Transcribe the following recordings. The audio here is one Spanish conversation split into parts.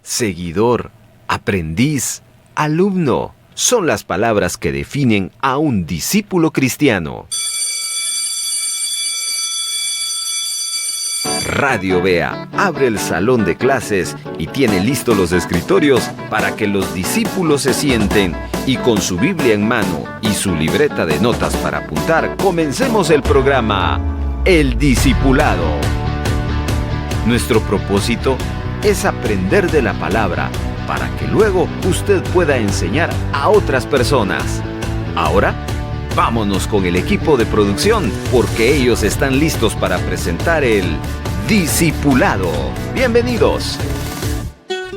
seguidor, aprendiz, alumno, son las palabras que definen a un discípulo cristiano. Radio Bea abre el salón de clases y tiene listos los escritorios para que los discípulos se sienten y con su Biblia en mano y su libreta de notas para apuntar, comencemos el programa El Discipulado. Nuestro propósito es aprender de la palabra para que luego usted pueda enseñar a otras personas. Ahora, vámonos con el equipo de producción porque ellos están listos para presentar el Discipulado. Bienvenidos.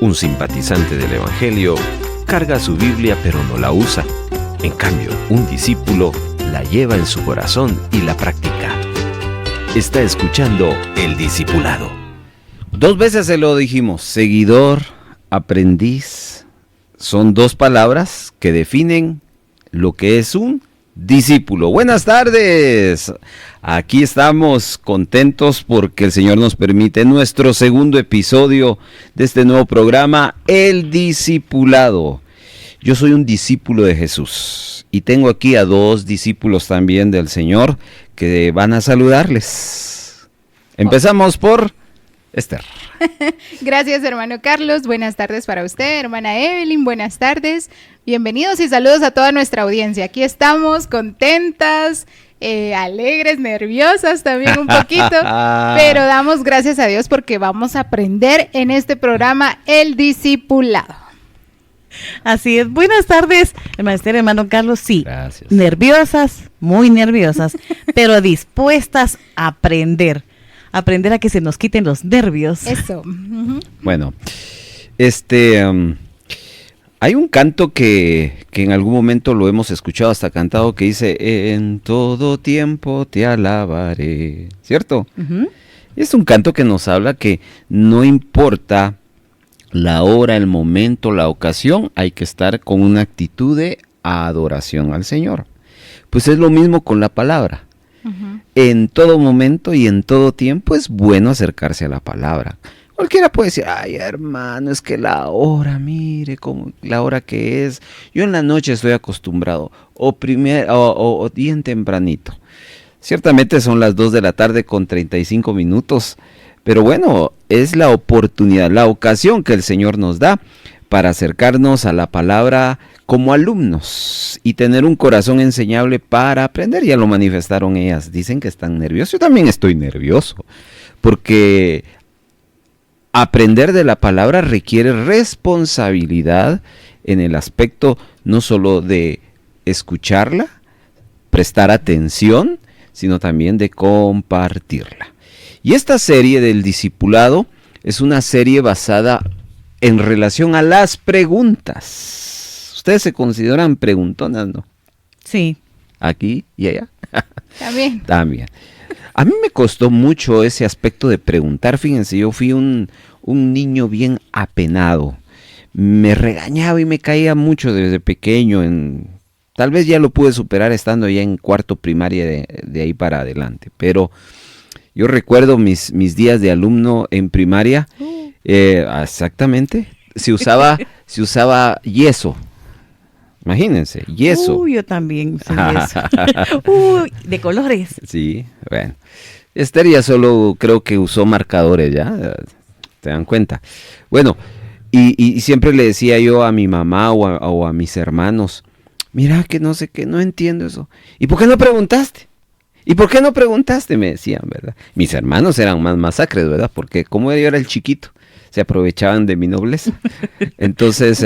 Un simpatizante del Evangelio carga su Biblia pero no la usa. En cambio, un discípulo la lleva en su corazón y la practica. Está escuchando El Discipulado. 2 veces se lo dijimos, seguidor, aprendiz. Son 2 palabras que definen lo que es un discípulo. Buenas tardes. Aquí estamos contentos porque el Señor nos permite nuestro segundo episodio de este nuevo programa, El Discipulado. Yo soy un discípulo de Jesús y tengo aquí a 2 discípulos también del Señor que van a saludarles. Empezamos por Esther. Gracias, hermano Carlos. Buenas tardes para usted, hermana Evelyn. Buenas tardes. Bienvenidos y saludos a toda nuestra audiencia. Aquí estamos contentas, alegres, nerviosas también un poquito, pero damos gracias a Dios porque vamos a aprender en este programa El Discipulado. Así es. Buenas tardes, hermano Carlos. Sí, gracias. Nerviosas, muy nerviosas, pero dispuestas a aprender a que se nos quiten los nervios. Eso. Bueno, hay un canto que en algún momento lo hemos escuchado hasta cantado que dice, en todo tiempo te alabaré, ¿cierto? Uh-huh. Es un canto que nos habla que no importa la hora, el momento, la ocasión, hay que estar con una actitud de adoración al Señor. Pues es lo mismo con la palabra. Uh-huh. En todo momento y en todo tiempo es bueno acercarse a la palabra. Cualquiera puede decir, ay hermano, es que la hora, mire cómo, la hora que es. Yo en la noche estoy acostumbrado, o bien tempranito. Ciertamente son las 2 de la tarde con 35 minutos, pero bueno, es la oportunidad, la ocasión que el Señor nos da para acercarnos a la palabra como alumnos y tener un corazón enseñable para aprender. Ya lo manifestaron ellas, dicen que están nerviosos. Yo también estoy nervioso, porque aprender de la palabra requiere responsabilidad en el aspecto no solo de escucharla, prestar atención, sino también de compartirla. Y esta serie del discipulado es una serie basada en relación a las preguntas. ¿Ustedes se consideran preguntonas, no? Sí. ¿Aquí y allá? También. A mí me costó mucho ese aspecto de preguntar. Fíjense, yo fui un niño bien apenado. Me regañaba y me caía mucho desde pequeño. Tal vez ya lo pude superar estando ya en 4º primaria de ahí para adelante. Pero yo recuerdo mis días de alumno en primaria. Exactamente. Se usaba yeso. Imagínense, yeso. Yo también soy yeso. De colores. Sí, bueno. Esther ya solo creo que usó marcadores, ¿ya? ¿Te dan cuenta? Bueno, y siempre le decía yo a mi mamá o a mis hermanos, mira que no sé qué, no entiendo eso. ¿Y por qué no preguntaste? ¿Y por qué no preguntaste? Me decían, ¿verdad? Mis hermanos eran más masacres, ¿verdad? Porque como yo era el chiquito, se aprovechaban de mi nobleza. Entonces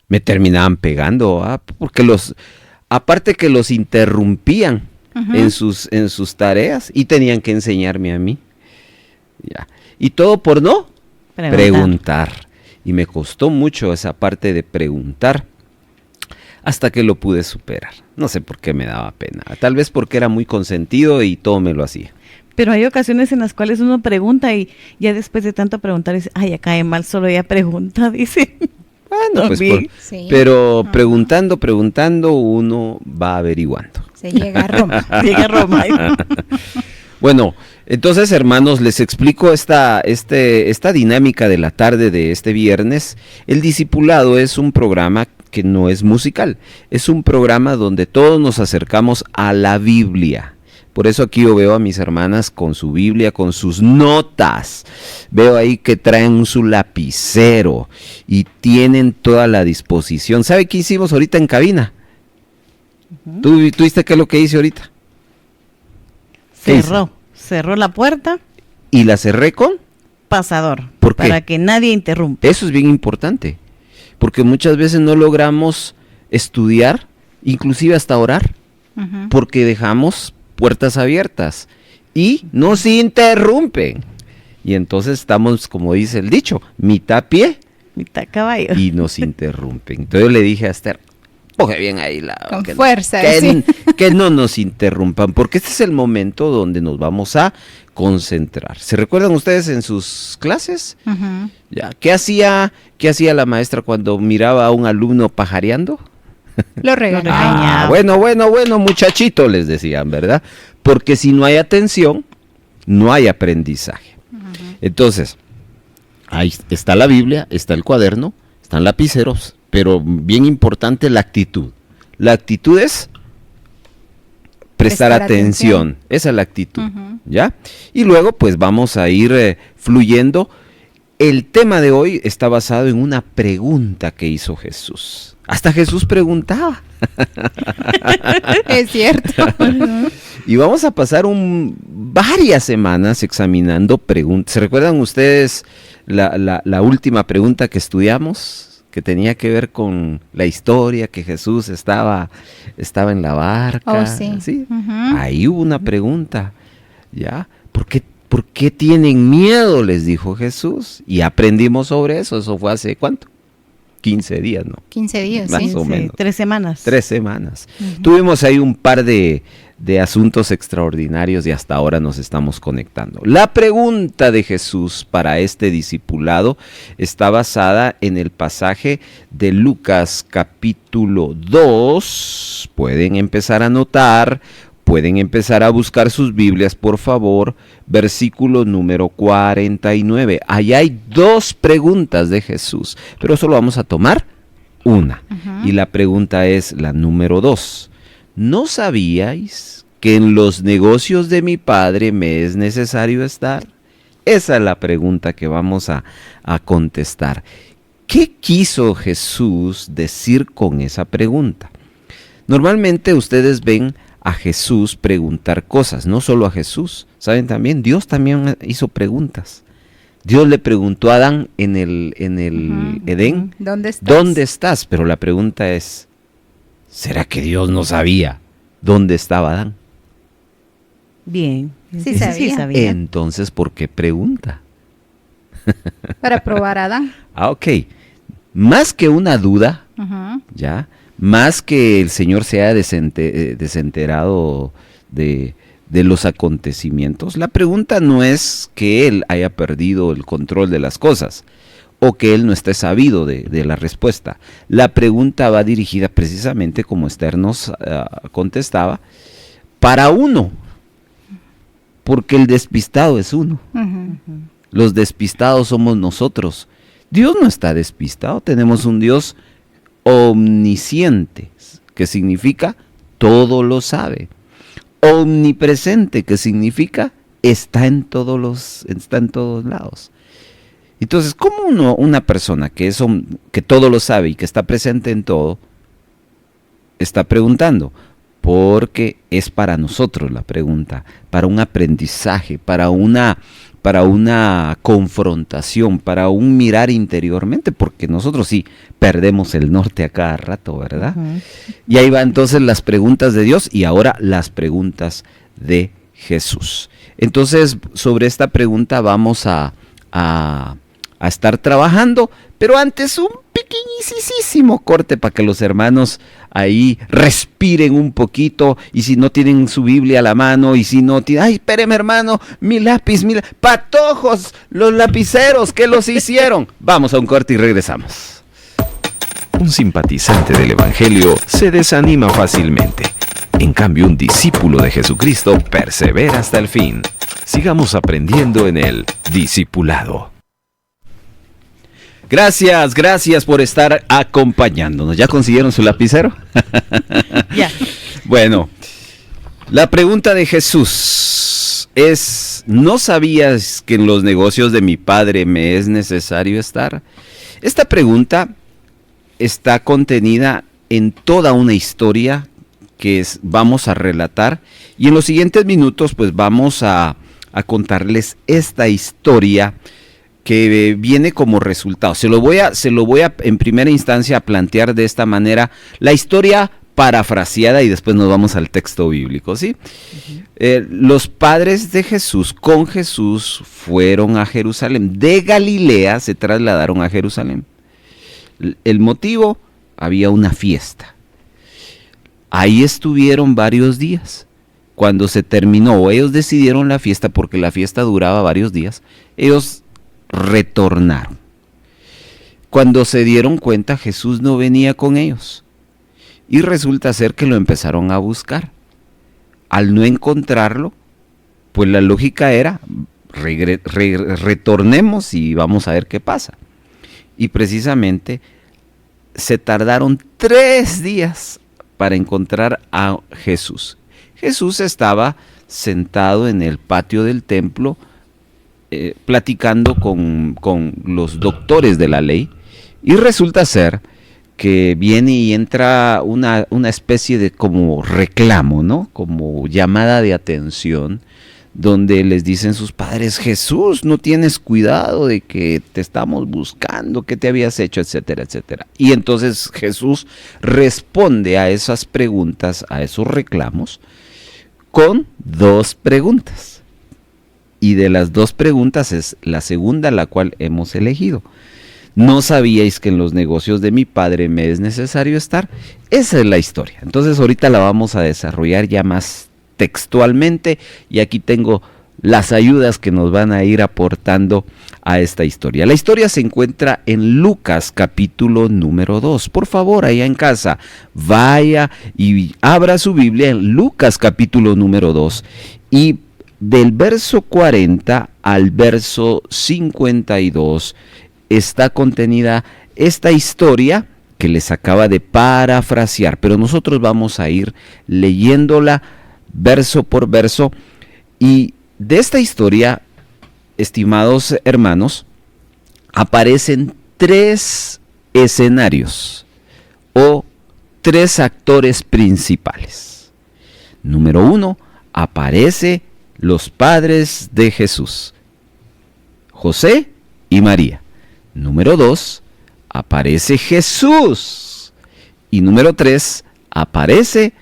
me terminaban pegando, porque aparte que los interrumpían uh-huh. en sus tareas y tenían que enseñarme a mí. Ya. Y todo por no preguntar. Y me costó mucho esa parte de preguntar hasta que lo pude superar. No sé por qué me daba pena. Tal vez porque era muy consentido y todo me lo hacía. Pero hay ocasiones en las cuales uno pregunta y ya después de tanto preguntar dice, ay, ya cae mal, solo ella pregunta, dice. Bueno, pues sí. Pero preguntando uno va averiguando. Se llega a Roma. Llega a Roma. Bueno, Entonces, hermanos, les explico esta dinámica de la tarde de este viernes. El discipulado es un programa que no es musical, es un programa donde todos nos acercamos a la Biblia. Por eso aquí yo veo a mis hermanas con su Biblia, con sus notas. Veo ahí que traen su lapicero y tienen toda la disposición. ¿Sabe qué hicimos ahorita en cabina? ¿Tú viste qué es lo que hice ahorita? Cerró la puerta. ¿Y la cerré con? Pasador. ¿Por qué? Para que nadie interrumpa. Eso es bien importante, porque muchas veces no logramos estudiar, inclusive hasta orar, porque dejamos puertas abiertas y nos interrumpen. Y entonces estamos, como dice el dicho, mitad pie, mitad caballo. Y nos interrumpen. Entonces yo le dije a Esther, coge bien ahí con fuerza, que no nos interrumpan, porque este es el momento donde nos vamos a concentrar. ¿Se recuerdan ustedes en sus clases? Ya, ¿qué hacía la maestra cuando miraba a un alumno pajareando? Lo regañaba. Bueno, muchachito, les decían, ¿verdad? Porque si no hay atención, no hay aprendizaje. Entonces, ahí está la Biblia, está el cuaderno, están lapiceros, pero bien importante la actitud. La actitud es prestar atención. Esa es la actitud, ¿ya? Y luego pues vamos a ir fluyendo. El tema de hoy está basado en una pregunta que hizo Jesús. Hasta Jesús preguntaba. Es cierto. Y vamos a pasar varias semanas examinando preguntas. ¿Se recuerdan ustedes la última pregunta que estudiamos? Que tenía que ver con la historia, que Jesús estaba en la barca. Oh, sí. ¿Sí? Ahí hubo una pregunta, ¿ya? ¿Por qué tienen miedo?, les dijo Jesús. Y aprendimos sobre eso. Eso fue hace, ¿cuánto? 15 días, ¿no? 15 días, más sí. o menos. 3 semanas. 3 semanas. Tuvimos ahí un par de asuntos extraordinarios y hasta ahora nos estamos conectando. La pregunta de Jesús para este discipulado está basada en el pasaje de Lucas capítulo 2. Pueden empezar a anotar, pueden empezar a buscar sus Biblias, por favor. Versículo número 49. Allá hay 2 preguntas de Jesús, pero solo vamos a tomar una. Y la pregunta es la número 2. ¿No sabíais que en los negocios de mi Padre me es necesario estar? Esa es la pregunta que vamos a contestar. ¿Qué quiso Jesús decir con esa pregunta? Normalmente ustedes ven a Jesús preguntar cosas, no solo a Jesús, ¿saben también? Dios también hizo preguntas. Dios le preguntó a Adán en el Edén, ¿Dónde estás? Pero la pregunta es, ¿será que Dios no sabía dónde estaba Adán? Bien, sí sabía. Entonces, ¿por qué pregunta? Para probar a Adán. Ok. Más que una duda, ¿ya? Más que el Señor se haya desenterado de los acontecimientos, la pregunta no es que Él haya perdido el control de las cosas o que Él no esté sabido de la respuesta. La pregunta va dirigida precisamente, como Esther nos contestaba, para uno, porque el despistado es uno. Los despistados somos nosotros. Dios no está despistado, tenemos un Dios omnisciente, que significa todo lo sabe. Omnipresente, que significa está en todos lados. Entonces, ¿cómo una persona que todo lo sabe y que está presente en todo, está preguntando? Porque es para nosotros la pregunta, para un aprendizaje, para una confrontación, para un mirar interiormente, porque nosotros sí perdemos el norte a cada rato, ¿verdad? Y ahí va entonces las preguntas de Dios y ahora las preguntas de Jesús. Entonces, sobre esta pregunta vamos a estar trabajando, pero antes un pequeñísimo corte para que los hermanos ahí respiren un poquito, y si no tienen su Biblia a la mano, y si no tienen, ay, espéreme hermano, mi lápiz, patojos, los lapiceros, ¿qué los hicieron? Vamos a un corte y regresamos. Un simpatizante del Evangelio se desanima fácilmente. En cambio, un discípulo de Jesucristo persevera hasta el fin. Sigamos aprendiendo en el discipulado. Gracias por estar acompañándonos. ¿Ya consiguieron su lapicero? Ya. Bueno, la pregunta de Jesús es: ¿no sabías que en los negocios de mi Padre me es necesario estar? Esta pregunta está contenida en toda una historia que vamos a relatar, y en los siguientes minutos pues vamos a contarles esta historia que viene como resultado. Se lo voy a en primera instancia a plantear de esta manera, la historia parafraseada, y después nos vamos al texto bíblico, ¿sí? Los padres de Jesús con Jesús fueron a Jerusalén. De Galilea se trasladaron a Jerusalén. El motivo: había una fiesta. Ahí estuvieron varios días. Cuando se terminó, ellos decidieron la fiesta, porque la fiesta duraba varios días, ellos retornaron. Cuando se dieron cuenta, Jesús no venía con ellos. Y resulta ser que lo empezaron a buscar. Al no encontrarlo, pues la lógica era: retornemos y vamos a ver qué pasa. Y precisamente se tardaron 3 días para encontrar a Jesús. Jesús estaba sentado en el patio del templo, platicando con los doctores de la ley, y resulta ser que viene y entra una especie de como reclamo, ¿no? Como llamada de atención, donde les dicen sus padres: Jesús, no tienes cuidado de que te estamos buscando, ¿qué te habías hecho?, etcétera, etcétera. Y entonces Jesús responde a esas preguntas, a esos reclamos, con 2 preguntas. Y de las 2 preguntas es la segunda la cual hemos elegido. ¿No sabíais que en los negocios de mi Padre me es necesario estar? Esa es la historia. Entonces ahorita la vamos a desarrollar ya más textualmente, y aquí tengo las ayudas que nos van a ir aportando a esta historia. La historia se encuentra en Lucas capítulo número 2. Por favor, allá en casa, vaya y abra su Biblia en Lucas capítulo número 2, y del verso 40 al verso 52 está contenida esta historia que les acaba de parafrasear, pero nosotros vamos a ir leyéndola verso por verso. Y de esta historia, estimados hermanos, aparecen 3 escenarios o 3 actores principales. Número 1, aparece los padres de Jesús, José y María. Número 2, aparece Jesús. Y número 3, aparecen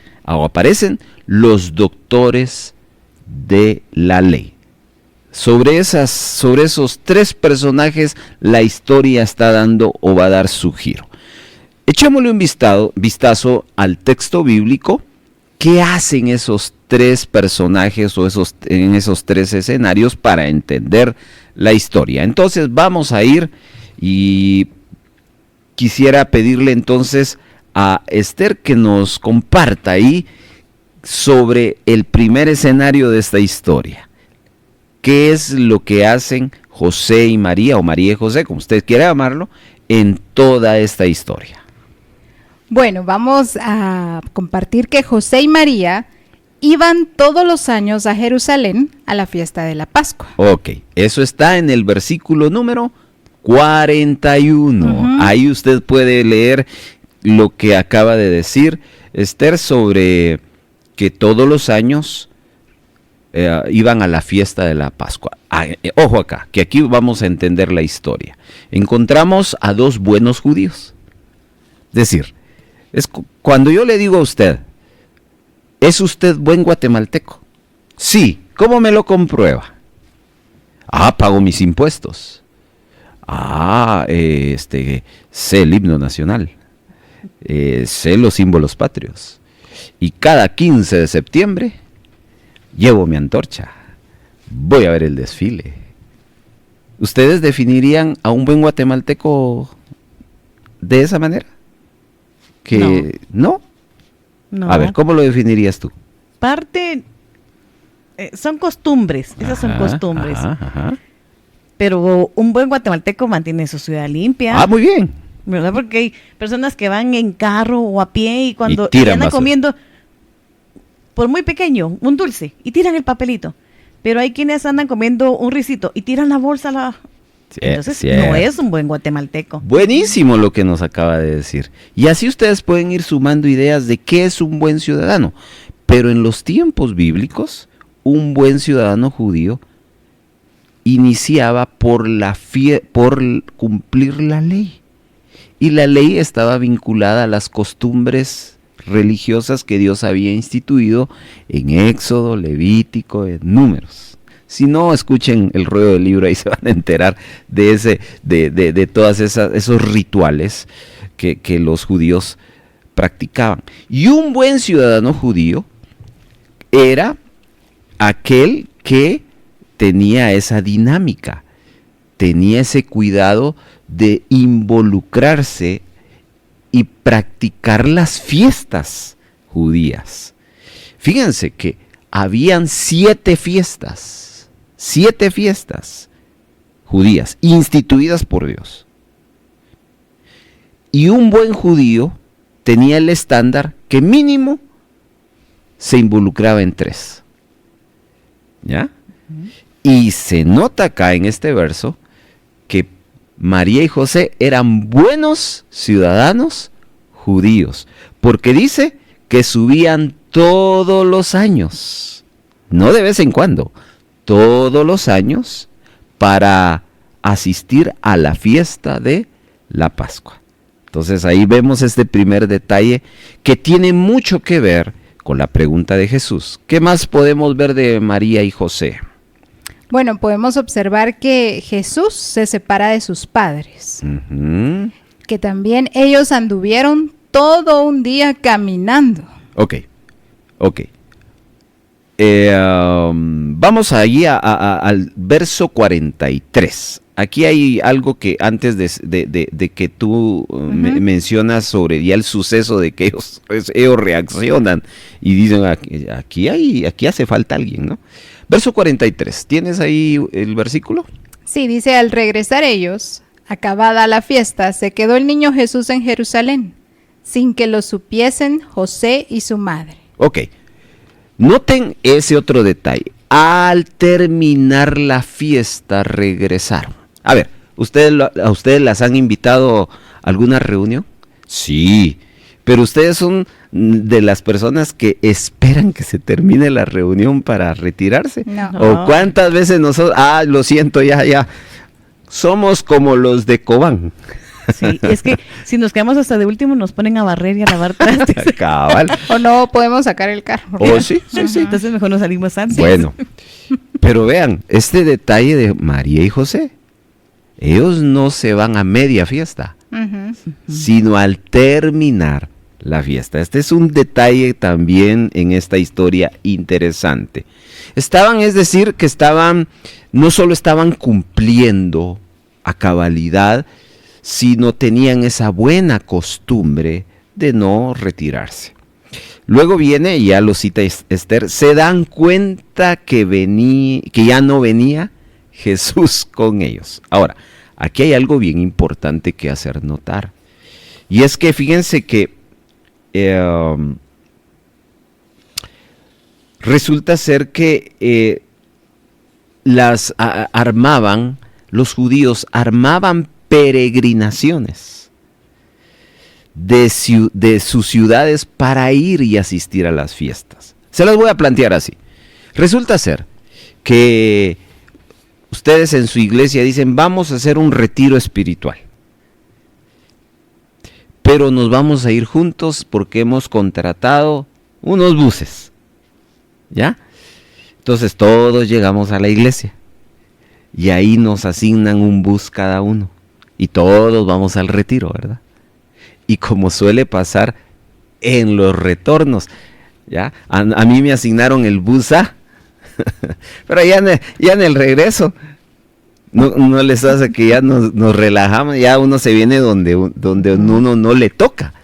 los doctores de la ley. Sobre esos 3 personajes la historia está dando o va a dar su giro. Echémosle un vistazo al texto bíblico. ¿Qué hacen esos 3 personajes o en esos 3 escenarios para entender la historia? Entonces vamos a ir, y quisiera pedirle entonces a Esther que nos comparta ahí sobre el primer escenario de esta historia. ¿Qué es lo que hacen José y María, o María y José, como usted quiera llamarlo, en toda esta historia? Bueno, vamos a compartir que José y María iban todos los años a Jerusalén a la fiesta de la Pascua. Ok, eso está en el versículo número 41. Uh-huh. Ahí usted puede leer lo que acaba de decir Esther sobre que todos los años iban a la fiesta de la Pascua. Ojo acá, que aquí vamos a entender la historia. Encontramos a 2 buenos judíos. Es decir, cuando yo le digo a usted: ¿es usted buen guatemalteco? Sí. ¿Cómo me lo comprueba? Pago mis impuestos. Sé el himno nacional. Sé los símbolos patrios. Y cada 15 de septiembre llevo mi antorcha. Voy a ver el desfile. ¿Ustedes definirían a un buen guatemalteco de esa manera? que no. A ver, ¿cómo lo definirías tú? Parte, son costumbres, esas son costumbres. Ajá. Pero un buen guatemalteco mantiene su ciudad limpia. Ah, muy bien. ¿Verdad? Porque hay personas que van en carro o a pie y cuando tiran andan basura. comiendo, por muy pequeño, un dulce, y tiran el papelito. Pero hay quienes andan comiendo un risito y tiran la bolsa. Entonces no es un buen guatemalteco. Buenísimo lo que nos acaba de decir. Y así ustedes pueden ir sumando ideas de qué es un buen ciudadano. Pero en los tiempos bíblicos, un buen ciudadano judío iniciaba por cumplir la ley. Y la ley estaba vinculada a las costumbres religiosas que Dios había instituido en Éxodo, Levítico, en Números. Si no, escuchen el rollo del libro, ahí se van a enterar de todas esos rituales que los judíos practicaban. Y un buen ciudadano judío era aquel que tenía esa dinámica, tenía ese cuidado de involucrarse y practicar las fiestas judías. Fíjense que habían 7 fiestas judías instituidas por Dios. Y un buen judío tenía el estándar que mínimo se involucraba en 3. ¿Ya? Y se nota acá en este verso que María y José eran buenos ciudadanos judíos, porque dice que subían todos los años, no de vez en cuando, todos los años, para asistir a la fiesta de la Pascua. Entonces ahí vemos este primer detalle que tiene mucho que ver con la pregunta de Jesús. ¿Qué más podemos ver de María y José? Bueno, podemos observar que Jesús se separa de sus padres, que también ellos anduvieron todo un día caminando. Ok. Vamos allí al verso 43. Aquí hay algo que antes de que tú mencionas sobre ya el suceso de que ellos reaccionan y dicen, aquí hace falta alguien, ¿no? Verso 43, ¿tienes ahí el versículo? Sí, dice, al regresar ellos, acabada la fiesta, se quedó el niño Jesús en Jerusalén, sin que lo supiesen José y su madre. Ok, noten ese otro detalle. Al terminar la fiesta regresaron. A ver, ¿a ustedes las han invitado a alguna reunión? Sí, pero ustedes son de las personas que esperan que se termine la reunión para retirarse. No. ¿O cuántas veces nosotros, lo siento, ya, somos como los de Cobán? Sí, es que si nos quedamos hasta de último nos ponen a barrer y a lavar trastes. Cabal. O no podemos sacar el carro. Sí. Entonces mejor nos salimos antes. Bueno, pero vean, este detalle de María y José, ellos no se van a media fiesta, sino al terminar la fiesta. Este es un detalle también en esta historia interesante. No solo estaban cumpliendo a cabalidad, sino tenían esa buena costumbre de no retirarse. Luego viene, y ya lo cita Esther, se dan cuenta que ya no venía Jesús con ellos. Ahora, aquí hay algo bien importante que hacer notar. Y es que fíjense que resulta ser que los judíos armaban peregrinaciones de sus ciudades para ir y asistir a las fiestas. Se las voy a plantear así. Resulta ser que ustedes en su iglesia dicen, vamos a hacer un retiro espiritual, pero nos vamos a ir juntos porque hemos contratado unos buses, ¿ya? Entonces todos llegamos a la iglesia y ahí nos asignan un bus cada uno y todos vamos al retiro, ¿verdad? Y como suele pasar en los retornos, ¿ya? A mí me asignaron el bus A, pero ya en el regreso No les hace que ya nos relajamos, ya uno se viene donde uno no le toca,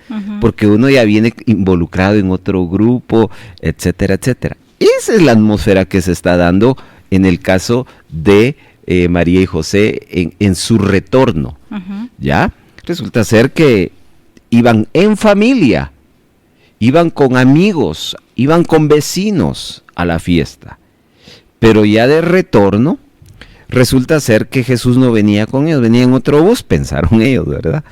porque uno ya viene involucrado en otro grupo, etcétera, etcétera. Esa es la atmósfera que se está dando en el caso de María y José en su retorno. ¿Ya? Resulta ser que iban en familia, iban con amigos, iban con vecinos a la fiesta, pero ya de retorno resulta ser que Jesús no venía con ellos, venía en otro bus, pensaron ellos, ¿verdad?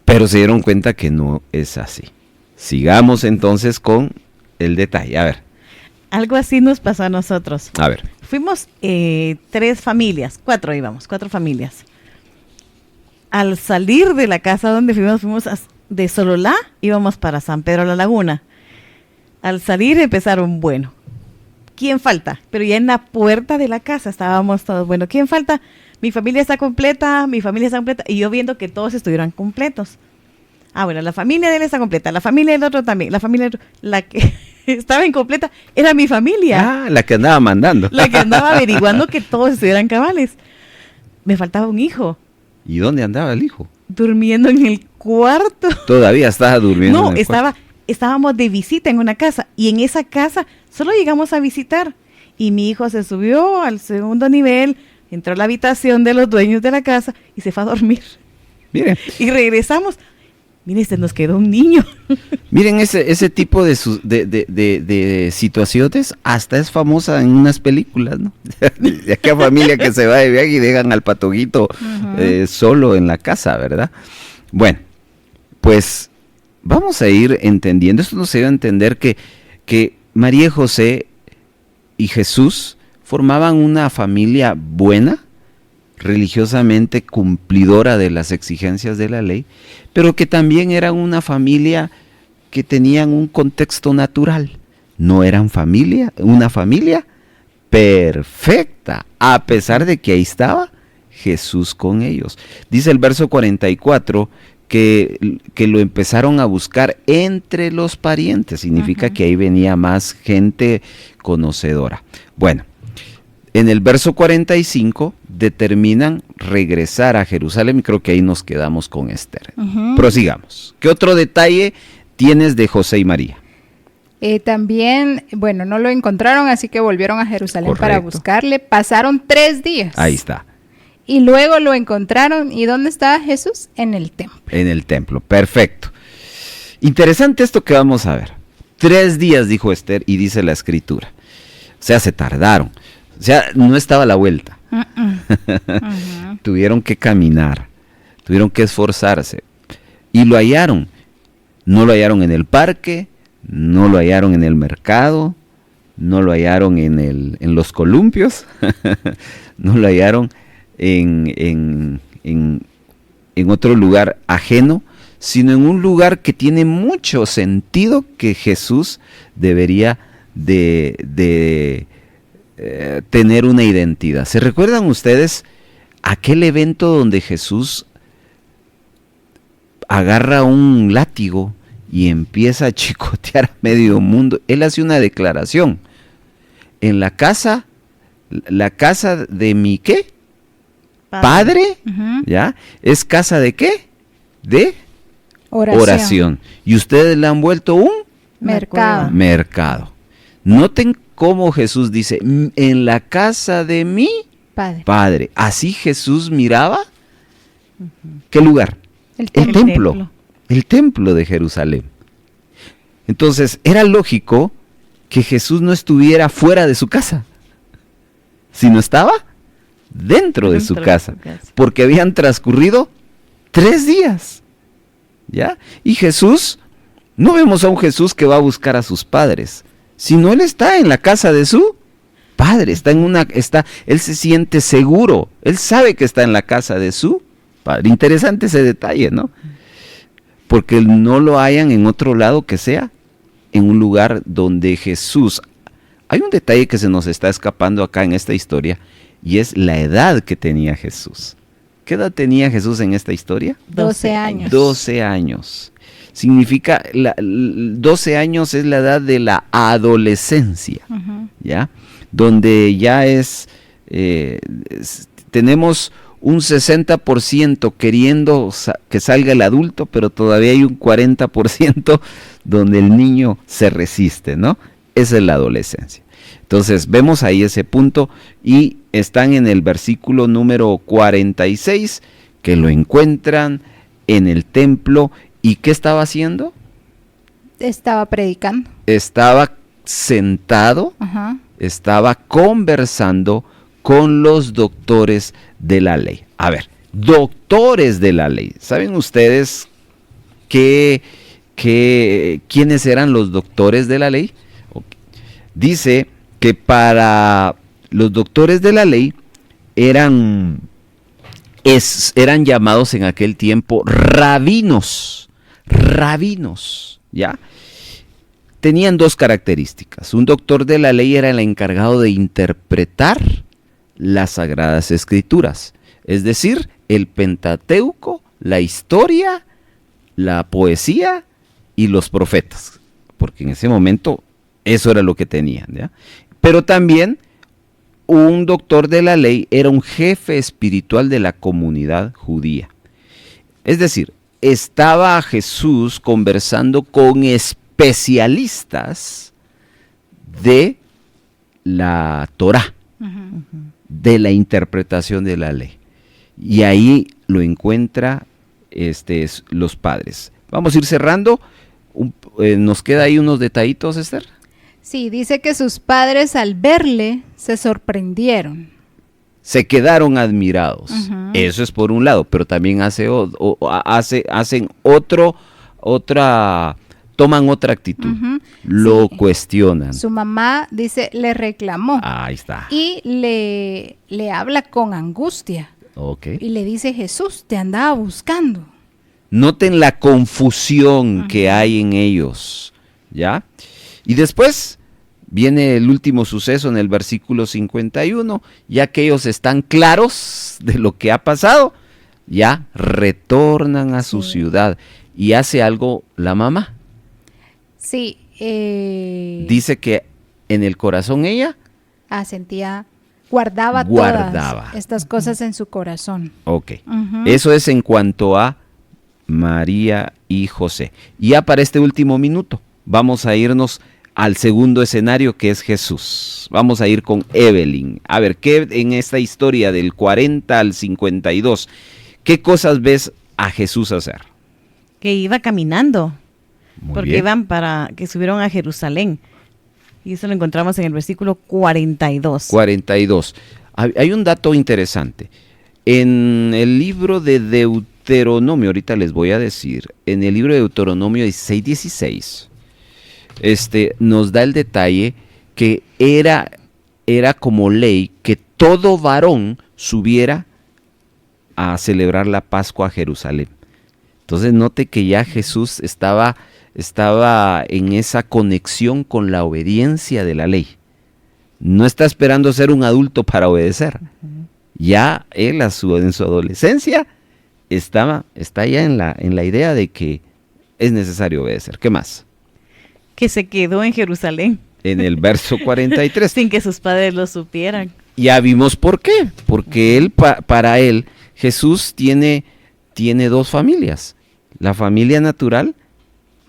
Pero se dieron cuenta que no es así. Sigamos entonces con el detalle, a ver. Algo así nos pasó a nosotros. A ver. Fuimos 4 familias. Al salir de la casa donde fuimos de Sololá, íbamos para San Pedro la Laguna. Al salir empezaron, bueno, ¿quién falta? Pero ya en la puerta de la casa estábamos todos, bueno, ¿quién falta? Mi familia está completa, y yo viendo que todos estuvieran completos. Ah, bueno, la familia de él está completa, la familia del otro también, la que estaba incompleta era mi familia. Ah, la que andaba mandando. La que andaba averiguando que todos estuvieran cabales. Me faltaba un hijo. ¿Y dónde andaba el hijo? Durmiendo en el cuarto. Todavía estaba durmiendo. No, estábamos de visita en una casa, y en esa casa solo llegamos a visitar, y mi hijo se subió al segundo nivel, entró a la habitación de los dueños de la casa y se fue a dormir. Miren. Y regresamos. Miren, se nos quedó un niño. Miren, ese tipo de situaciones hasta es famosa en unas películas, ¿no? De aquella familia que se va de viaje y dejan al patoguito solo en la casa, ¿verdad? Bueno, pues vamos a ir entendiendo, esto nos ayuda a entender que María y José y Jesús formaban una familia buena, religiosamente cumplidora de las exigencias de la ley, pero que también eran una familia que tenían un contexto natural. No eran una familia perfecta, a pesar de que ahí estaba Jesús con ellos. Dice el verso 44 que lo empezaron a buscar entre los parientes, significa que ahí venía más gente conocedora. Bueno, en el verso 45 determinan regresar a Jerusalén, y creo que ahí nos quedamos con Esther. Prosigamos. ¿Qué otro detalle tienes de José y María? También, bueno, no lo encontraron, así que volvieron a Jerusalén. Correcto. Para buscarle. Pasaron 3 días. Ahí está. Y luego lo encontraron. ¿Y dónde estaba Jesús? En el templo. En el templo, perfecto. Interesante esto que vamos a ver. 3 días, dijo Esther, y dice la escritura. O sea, se tardaron. O sea, no estaba a la vuelta. Tuvieron que caminar, tuvieron que esforzarse. Y lo hallaron. No lo hallaron en el parque, no lo hallaron en el mercado, no lo hallaron en los columpios, no lo hallaron en otro lugar ajeno, sino en un lugar que tiene mucho sentido que Jesús debería de tener una identidad. ¿Se recuerdan ustedes aquel evento donde Jesús agarra un látigo y empieza a chicotear a medio mundo? Él hace una declaración. En la casa de mi ¿qué? Padre, ¿ya? ¿Es casa de qué? De oración. Y ustedes le han vuelto un mercado. Noten cómo Jesús dice, en la casa de mi Padre. Así Jesús miraba, ¿qué lugar? El templo. El templo de Jerusalén. Entonces, era lógico que Jesús no estuviera fuera de su casa, sino estaba dentro de su casa, porque habían transcurrido 3 días, ¿ya? Y Jesús, no vemos a un Jesús que va a buscar a sus padres, sino él está en la casa de su Padre, él se siente seguro, él sabe que está en la casa de su Padre. Interesante ese detalle, ¿no? Porque no lo hayan en otro lado que sea en un lugar donde Jesús. Hay un detalle que se nos está escapando acá en esta historia, y es la edad que tenía Jesús. ¿Qué edad tenía Jesús en esta historia? 12 años. 12 años. Significa, 12 años es la edad de la adolescencia, ¿ya? Donde ya tenemos un 60% queriendo que salga el adulto, pero todavía hay un 40% donde el niño se resiste, ¿no? Esa es la adolescencia. Entonces vemos ahí ese punto y están en el versículo número 46, que lo encuentran en el templo. ¿Y qué estaba haciendo? Estaba predicando. Estaba sentado, Ajá. estaba conversando con los doctores de la ley. A ver, doctores de la ley. ¿Saben ustedes quiénes eran los doctores de la ley? Dice que para los doctores de la ley eran llamados en aquel tiempo rabinos, ¿ya? Tenían dos características. Un doctor de la ley era el encargado de interpretar las Sagradas Escrituras, es decir, el Pentateuco, la historia, la poesía y los profetas, porque en ese momento eso era lo que tenían, ¿ya? Pero también un doctor de la ley era un jefe espiritual de la comunidad judía. Es decir, estaba Jesús conversando con especialistas de la Torá, de la interpretación de la ley. Y ahí lo encuentra los padres. Vamos a ir cerrando. ¿Nos queda ahí unos detallitos, Esther? Sí, dice que sus padres al verle se sorprendieron. Se quedaron admirados. Ujú. Eso es por un lado, pero también toman otra actitud. Ujú. Lo Sí. cuestionan. Su mamá, dice, le reclamó Ahí está. y le habla con angustia Ok. y le dice, Jesús, te andaba buscando. Noten la confusión que hay en ellos, ¿ya? Y después viene el último suceso en el versículo 51, ya que ellos están claros de lo que ha pasado, ya retornan a su ciudad y hace algo la mamá. Sí. Dice que en el corazón ella, guardaba Guardaba. todas estas cosas en su corazón. ok, Ujú. eso es en cuanto a María y José. Y ya para este último minuto, vamos a irnos al segundo escenario, que es Jesús. Vamos a ir con Evelyn. A ver, ¿qué en esta historia del 40 al 52, qué cosas ves a Jesús hacer? Que iba caminando, Muy porque bien. que subieron a Jerusalén. Y eso lo encontramos en el versículo 42. 42. Hay un dato interesante. En el libro de Deuteronomio, ahorita les voy a decir, en el libro de Deuteronomio 16, nos da el detalle que era como ley que todo varón subiera a celebrar la Pascua a Jerusalén. Entonces note que ya Jesús estaba en esa conexión con la obediencia de la ley. No está esperando ser un adulto para obedecer. Ya él en su adolescencia está ya en la idea de que es necesario obedecer. ¿Qué más? Que se quedó en Jerusalén En el verso 43. sin que sus padres lo supieran. Ya vimos por qué. Porque para él, Jesús tiene dos familias. La familia natural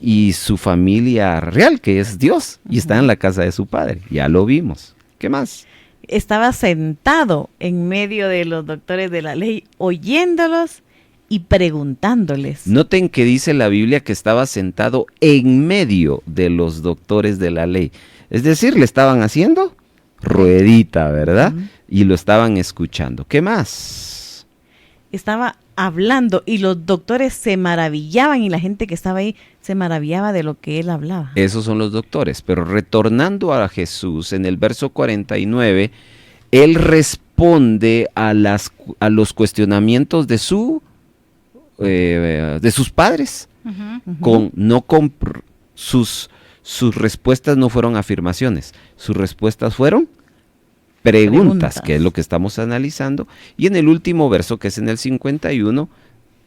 y su familia real, que es Dios. Y está en la casa de su padre. Ya lo vimos. ¿Qué más? Estaba sentado en medio de los doctores de la ley, oyéndolos y preguntándoles. Noten que dice la Biblia que estaba sentado en medio de los doctores de la ley. Es decir, le estaban haciendo ruedita, ¿verdad? Y lo estaban escuchando. ¿Qué más? Estaba hablando y los doctores se maravillaban y la gente que estaba ahí se maravillaba de lo que él hablaba. Esos son los doctores. Pero retornando a Jesús, en el verso 49, él responde a los cuestionamientos de sus padres. Sus respuestas no fueron afirmaciones, sus respuestas fueron preguntas, que es lo que estamos analizando. Y en el último verso, que es en el 51,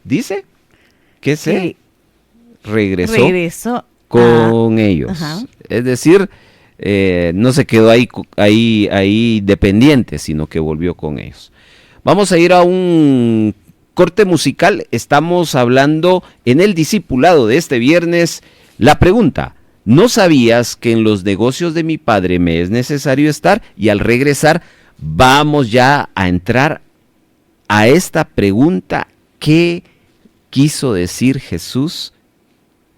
dice que se regresó con ellos. Ajá. Es decir, no se quedó ahí dependiente, sino que volvió con ellos. Vamos a ir a un corte musical. Estamos hablando en el discipulado de este viernes. La pregunta: ¿no sabías que en los negocios de mi padre me es necesario estar? Y al regresar vamos ya a entrar a esta pregunta: ¿qué quiso decir Jesús?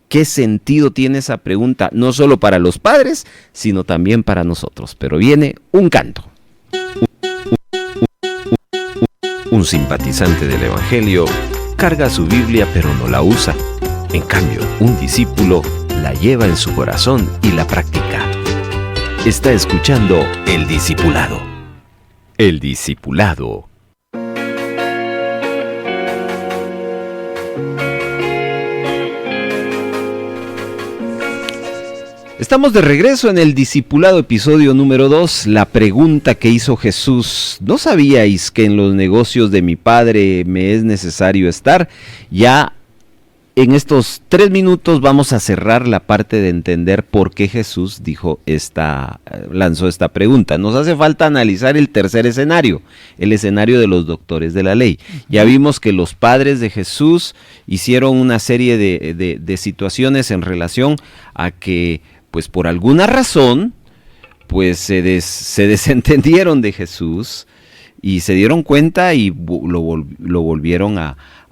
¿Qué sentido tiene esa pregunta? No solo para los padres, sino también para nosotros. Pero viene un canto. Un simpatizante del Evangelio carga su Biblia pero no la usa. En cambio, un discípulo la lleva en su corazón y la practica. Está escuchando El Discipulado. El Discipulado. Estamos de regreso en el Discipulado, episodio número 2. La pregunta que hizo Jesús: ¿no sabíais que en los negocios de mi padre me es necesario estar? Ya en estos 3 minutos vamos a cerrar la parte de entender por qué Jesús lanzó esta pregunta. Nos hace falta analizar el tercer escenario, el escenario de los doctores de la ley. Ya vimos que los padres de Jesús hicieron una serie de situaciones en relación a que, pues por alguna razón, pues se desentendieron de Jesús y se dieron cuenta y lo volvieron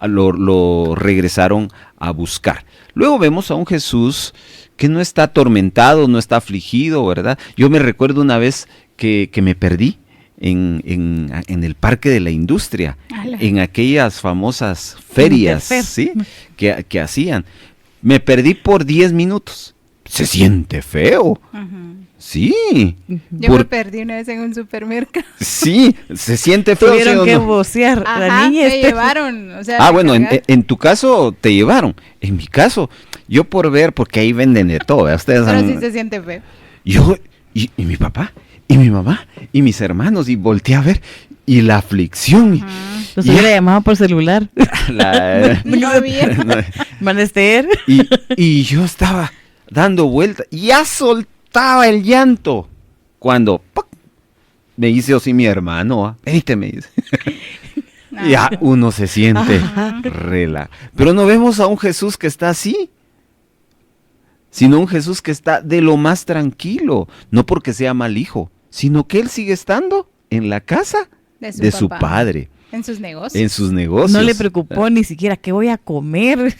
lo regresaron a buscar. Luego vemos a un Jesús que no está atormentado, no está afligido, ¿verdad? Yo me recuerdo una vez que me perdí en el Parque de la Industria, en aquellas famosas ferias, ¿sí? que hacían. Me perdí por 10 minutos. Se siente feo. Sí. Yo me perdí una vez en un supermercado. Sí, se siente feo. Tuvieron que vocear. La niña me llevaron. O sea, bueno, en tu caso te llevaron. En mi caso, yo por ver, porque ahí venden de todo. Ustedes pero sí se siente feo. Yo, y mi papá, y mi mamá, y mis hermanos, y volteé a ver, y la aflicción. Los hubiera llamado por celular. No había. Manester. Y yo estaba dando vueltas, y ya soltaba el llanto, cuando ¡pac! Me dice así mi hermano, venite, me dice. Ya uno se siente pero no vemos a un Jesús que está así, sino un Jesús que está de lo más tranquilo, no porque sea mal hijo, sino que él sigue estando en la casa de su padre. En sus negocios. En sus negocios. No le preocupó ni siquiera qué voy a comer.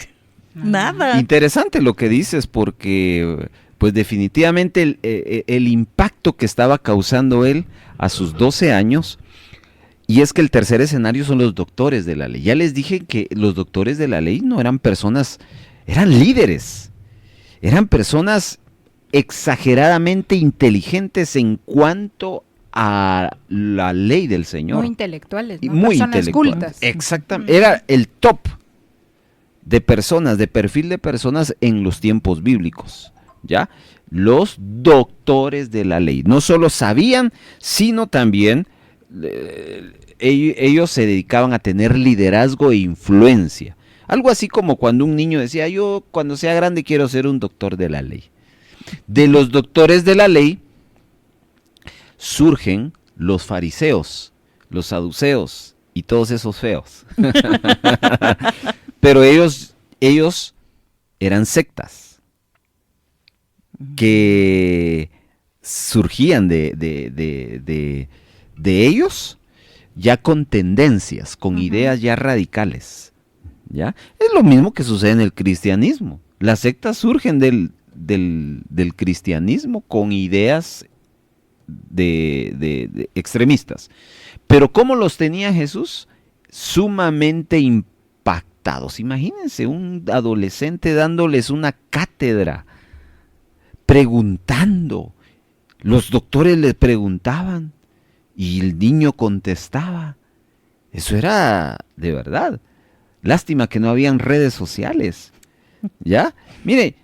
Nada. Interesante lo que dices, porque pues definitivamente el impacto que estaba causando él a sus 12 años, y es que el tercer escenario son los doctores de la ley. Ya les dije que los doctores de la ley no eran personas, eran líderes, eran personas exageradamente inteligentes en cuanto a la ley del Señor. Muy intelectuales, ¿no? Muy personas intelectuales. cultas. Exactamente. Era el top de personas, de perfil de personas en los tiempos bíblicos, ¿ya? Los doctores de la ley. No solo sabían, sino también ellos se dedicaban a tener liderazgo e influencia. Algo así como cuando un niño decía: yo cuando sea grande quiero ser un doctor de la ley. De los doctores de la ley surgen los fariseos, los saduceos y todos esos feos. Pero ellos eran sectas que surgían de ellos ya con tendencias, con ideas ya radicales, ¿ya? Es lo mismo que sucede en el cristianismo. Las sectas surgen del cristianismo con ideas de extremistas. Pero ¿cómo los tenía Jesús? Sumamente impactados. Imagínense un adolescente dándoles una cátedra, preguntando. Los doctores le preguntaban y el niño contestaba. Eso era de verdad. Lástima que no habían redes sociales, ¿ya? Mire,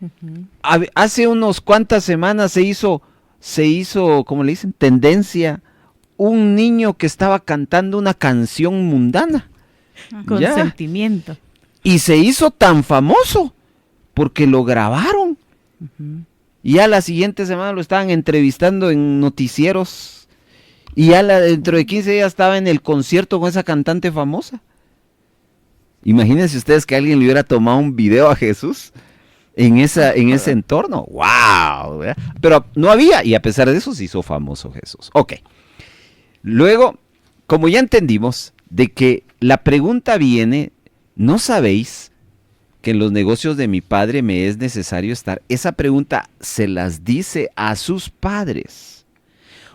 hace unos cuantas semanas se hizo, ¿cómo le dicen? Tendencia, un niño que estaba cantando una canción mundana. Con sentimiento. Y se hizo tan famoso porque lo grabaron. Y ya la siguiente semana lo estaban entrevistando en noticieros Y ya dentro de 15 días estaba en el concierto con esa cantante famosa. Imagínense ustedes que alguien le hubiera tomado un video a Jesús en ese entorno. ¡Wow! ¿Verdad? Pero no había, y a pesar de eso se hizo famoso Jesús. Ok. Luego, como ya entendimos, de que la pregunta viene, ¿no sabéis que en los negocios de mi padre me es necesario estar? Esa pregunta se las dice a sus padres.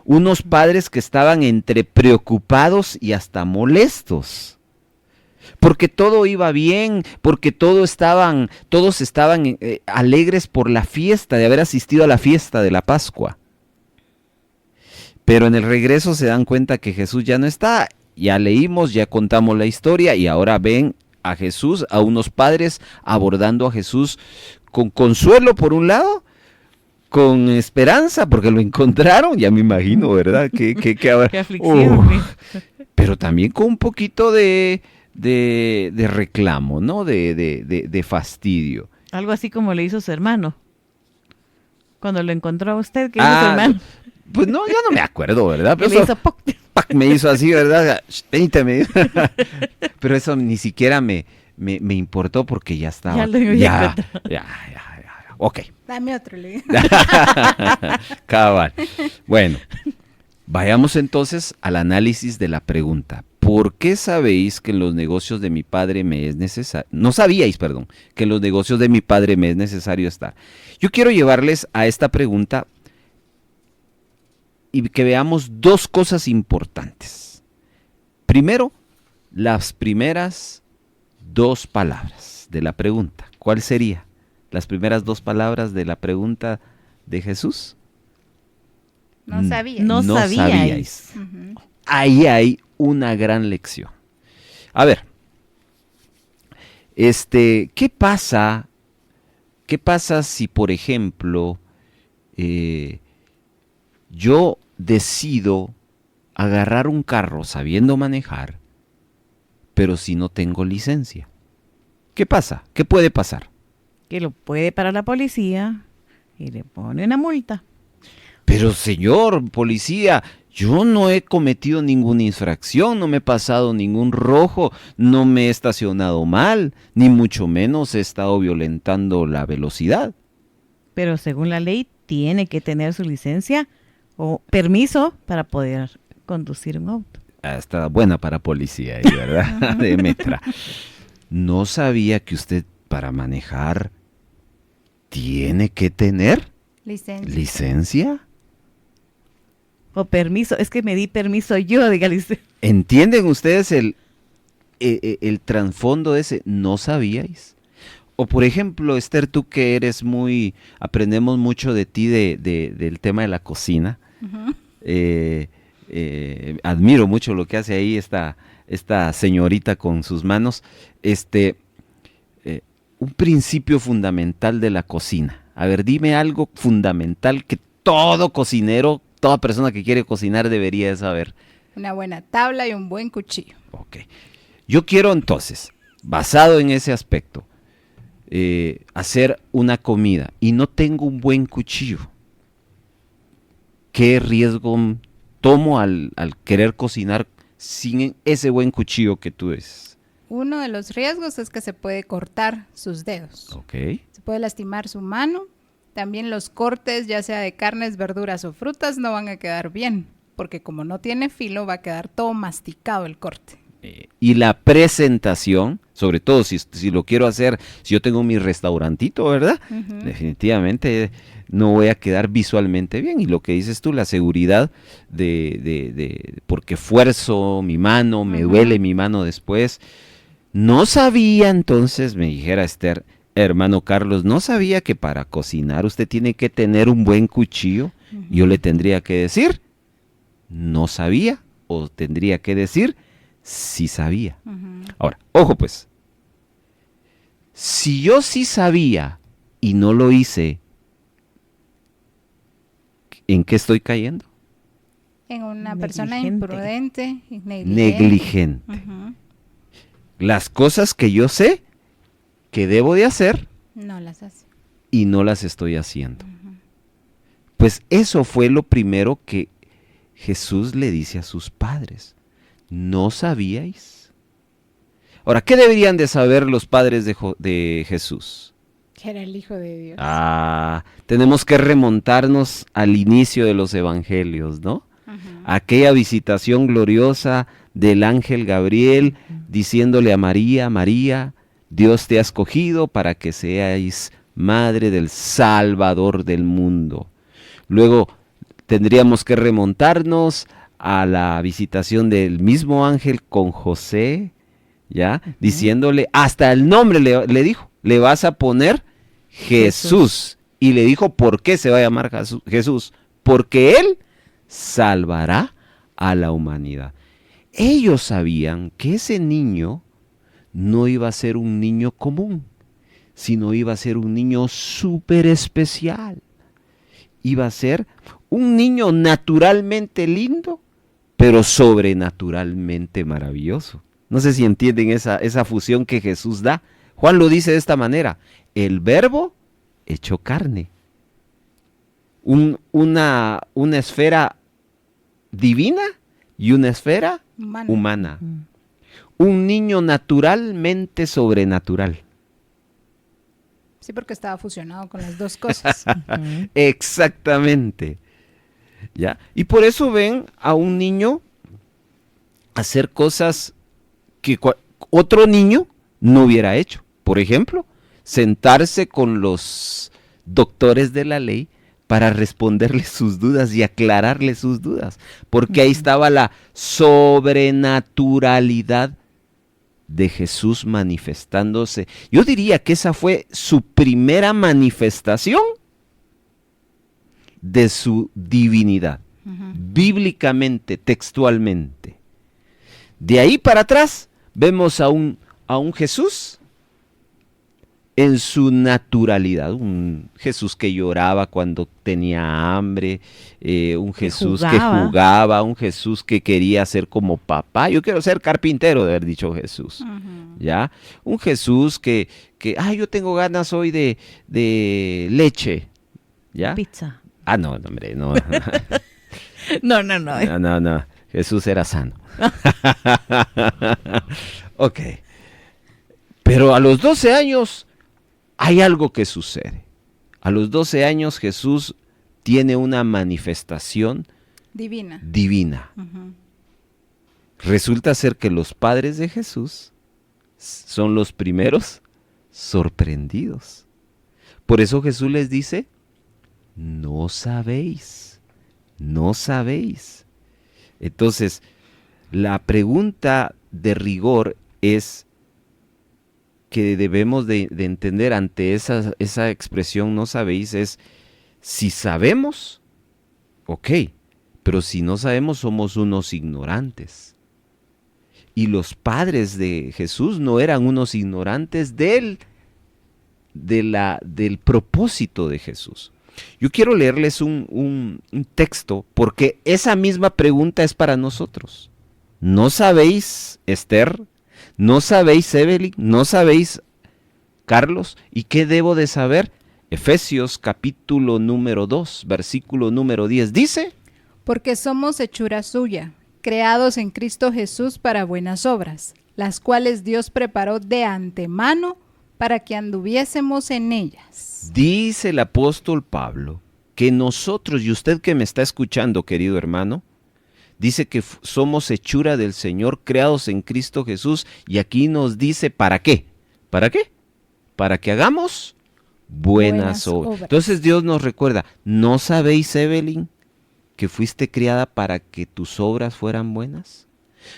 Unos padres que estaban entre preocupados y hasta molestos. Porque todo iba bien, porque todos estaban alegres por la fiesta, de haber asistido a la fiesta de la Pascua. Pero en el regreso se dan cuenta que Jesús ya no está. Ya leímos, ya contamos la historia y ahora ven a Jesús, a unos padres abordando a Jesús con consuelo por un lado, con esperanza porque lo encontraron, ya me imagino, ¿verdad? Qué aflicción. Pero también con un poquito de reclamo, ¿no? De fastidio. Algo así como le hizo su hermano. Cuando lo encontró a usted, ¿qué hizo su hermano? Pues no, yo no me acuerdo, ¿verdad? Pero le hizo ¡poc! Me hizo así, ¿verdad? Veinte. Pero eso ni siquiera me importó porque ya estaba. Ya lo ya. Ok. Dame otro, le digo. Cabal. Bueno, vayamos entonces al análisis de la pregunta. ¿Por qué sabéis que en los negocios de mi padre me es necesario? No sabíais, perdón, que en los negocios de mi padre me es necesario estar. Yo quiero llevarles a esta pregunta y que veamos dos cosas importantes. Primero, las primeras dos palabras de la pregunta. ¿Cuál sería? Las primeras dos palabras de la pregunta de Jesús. No sabía. No sabíais. Uh-huh. Ahí hay una gran lección. A ver, ¿qué pasa si, por ejemplo, yo decido agarrar un carro sabiendo manejar, pero si no tengo licencia? ¿Qué pasa? ¿Qué puede pasar? Que lo puede parar la policía y le pone una multa. Pero señor policía, yo no he cometido ninguna infracción, no me he pasado ningún rojo, no me he estacionado mal, ni mucho menos he estado violentando la velocidad. Pero según la ley tiene que tener su licencia o permiso para poder conducir un auto. Está buena para policía ahí, ¿verdad? De Metra. No sabía que usted para manejar tiene que tener licencia. O permiso, es que me di permiso yo, dígale. ¿Entienden ustedes el trasfondo de ese? ¿No sabíais? O por ejemplo, Esther, tú que eres aprendemos mucho de ti del tema de la cocina. Uh-huh. Admiro mucho lo que hace ahí esta señorita con sus manos. Un principio fundamental de la cocina. A ver, dime algo fundamental que todo cocinero, toda persona que quiere cocinar debería de saber. Una buena tabla y un buen cuchillo. Ok. Yo quiero entonces, basado en ese aspecto, hacer una comida y no tengo un buen cuchillo. ¿Qué riesgo tomo al querer cocinar sin ese buen cuchillo que tú dices? Uno de los riesgos es que se puede cortar sus dedos. Ok. Se puede lastimar su mano. También los cortes, ya sea de carnes, verduras o frutas, no van a quedar bien, porque como no tiene filo, va a quedar todo masticado el corte. Y la presentación, sobre todo si lo quiero hacer, si yo tengo mi restaurantito, ¿verdad? Uh-huh. Definitivamente no voy a quedar visualmente bien. Y lo que dices tú, la seguridad porque fuerzo mi mano, me duele mi mano después. No sabía entonces, me dijera Esther, hermano Carlos, no sabía que para cocinar usted tiene que tener un buen cuchillo. Uh-huh. Yo le tendría que decir, no sabía, o tendría que decir, sí sabía. Uh-huh. Ahora, ojo pues, si yo sí sabía y no lo hice, ¿en qué estoy cayendo? En una persona imprudente, negligente. Uh-huh. Las cosas que yo sé que debo de hacer, no las hace. Y no las estoy haciendo. Uh-huh. Pues eso fue lo primero que Jesús le dice a sus padres, ¿no sabíais? Ahora, ¿qué deberían de saber los padres de Jesús? Que era el Hijo de Dios. Tenemos que remontarnos al inicio de los evangelios, ¿no? Aquella visitación gloriosa del ángel Gabriel diciéndole a María, María, Dios te ha escogido para que seáis madre del Salvador del mundo. Luego tendríamos que remontarnos a la visitación del mismo ángel con José, ¿ya? Diciéndole, hasta el nombre le dijo, le vas a poner Jesús. Y le dijo, ¿por qué se va a llamar Jesús? Porque Él salvará a la humanidad. Ellos sabían que ese niño no iba a ser un niño común, sino iba a ser un niño súper especial. Iba a ser un niño naturalmente lindo, pero sobrenaturalmente maravilloso. No sé si entienden esa fusión que Jesús da. Juan lo dice de esta manera, el verbo hecho carne. Una esfera divina y una esfera humana. Un niño naturalmente sobrenatural. Sí, porque estaba fusionado con las dos cosas. Exactamente. ¿Ya? Y por eso ven a un niño hacer cosas que otro niño no hubiera hecho. Por ejemplo, sentarse con los doctores de la ley para responderles sus dudas y aclararles sus dudas, porque ahí estaba la sobrenaturalidad de Jesús manifestándose. Yo diría que esa fue su primera manifestación de su divinidad, bíblicamente, textualmente. De ahí para atrás vemos a un Jesús en su naturalidad, un Jesús que lloraba cuando tenía hambre, un Jesús que jugaba, un Jesús que quería ser como papá. Yo quiero ser carpintero, de haber dicho Jesús. ¿Ya? Un Jesús que yo tengo ganas hoy de leche. ¿Ya? Pizza. No, hombre, no. No. Jesús era sano. Ok. Pero a los 12 años hay algo que sucede. A los 12 años Jesús tiene una manifestación divina. Resulta ser que los padres de Jesús son los primeros sorprendidos. Por eso Jesús les dice, no sabéis. Entonces, la pregunta de rigor es que debemos de entender ante esa expresión, no sabéis, es si sabemos, ok, pero si no sabemos somos unos ignorantes. Y los padres de Jesús no eran unos ignorantes del propósito de Jesús. Yo quiero leerles un texto porque esa misma pregunta es para nosotros. ¿No sabéis, Esther? ¿No sabéis, Evelyn? ¿No sabéis, Carlos? ¿Y qué debo de saber? Efesios capítulo número 2, versículo número 10, dice: porque somos hechura suya, creados en Cristo Jesús para buenas obras, las cuales Dios preparó de antemano para que anduviésemos en ellas. Dice el apóstol Pablo que nosotros, y usted que me está escuchando, querido hermano, dice que somos hechura del Señor, creados en Cristo Jesús, y aquí nos dice ¿para qué? ¿Para qué? Para que hagamos buenas obras. Entonces Dios nos recuerda, ¿no sabéis, Evelyn, que fuiste criada para que tus obras fueran buenas?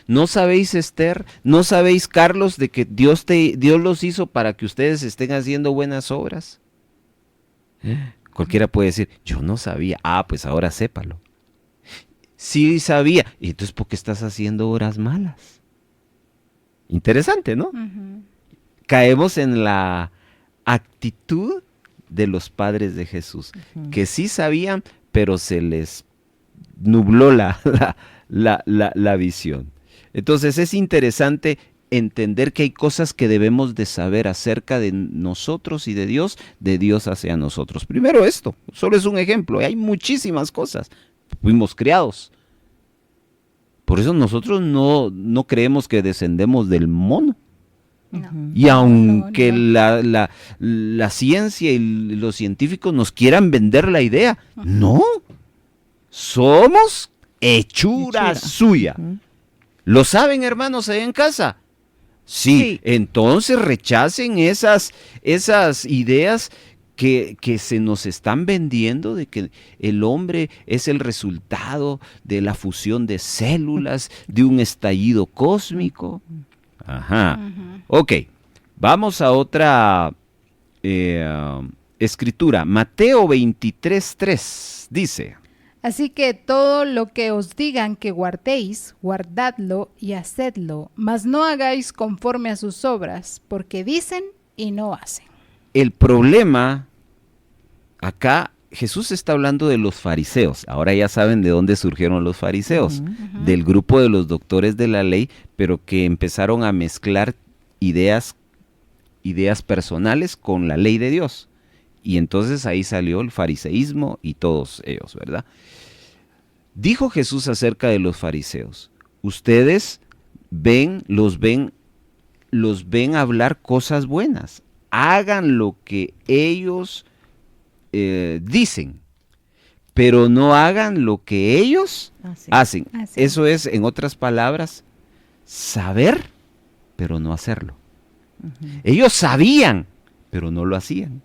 ¿No sabéis, Esther? ¿No sabéis, Carlos, de que Dios los hizo para que ustedes estén haciendo buenas obras? Cualquiera puede decir, yo no sabía. Pues ahora sépalo. Sí sabía. ¿Y entonces por qué estás haciendo obras malas? Interesante, ¿no? Caemos en la actitud de los padres de Jesús, que sí sabían, pero se les nubló la visión. Entonces es interesante entender que hay cosas que debemos de saber acerca de nosotros y de Dios hacia nosotros. Primero esto, solo es un ejemplo, hay muchísimas cosas. Fuimos criados Por eso nosotros no creemos que descendemos del mono. No. Y aunque No. la ciencia y los científicos nos quieran vender la idea, no, somos hechura suya. ¿Lo saben, hermanos, ahí en casa? Sí, entonces rechacen esas ideas que se nos están vendiendo de que el hombre es el resultado de la fusión de células, de un estallido cósmico. Ajá. Ok, vamos a otra escritura. Mateo 23:3 dice: Así que todo lo que os digan que guardéis, guardadlo y hacedlo, mas no hagáis conforme a sus obras, porque dicen y no hacen. El problema, acá Jesús está hablando de los fariseos. Ahora ya saben de dónde surgieron los fariseos, del grupo de los doctores de la ley, pero que empezaron a mezclar ideas personales con la ley de Dios. Y entonces ahí salió el fariseísmo y todos ellos, ¿verdad? Dijo Jesús acerca de los fariseos: ustedes los ven hablar cosas buenas, hagan lo que ellos dicen, pero no hagan lo que ellos hacen. Eso es, en otras palabras, saber, pero no hacerlo. Ellos sabían, pero no lo hacían.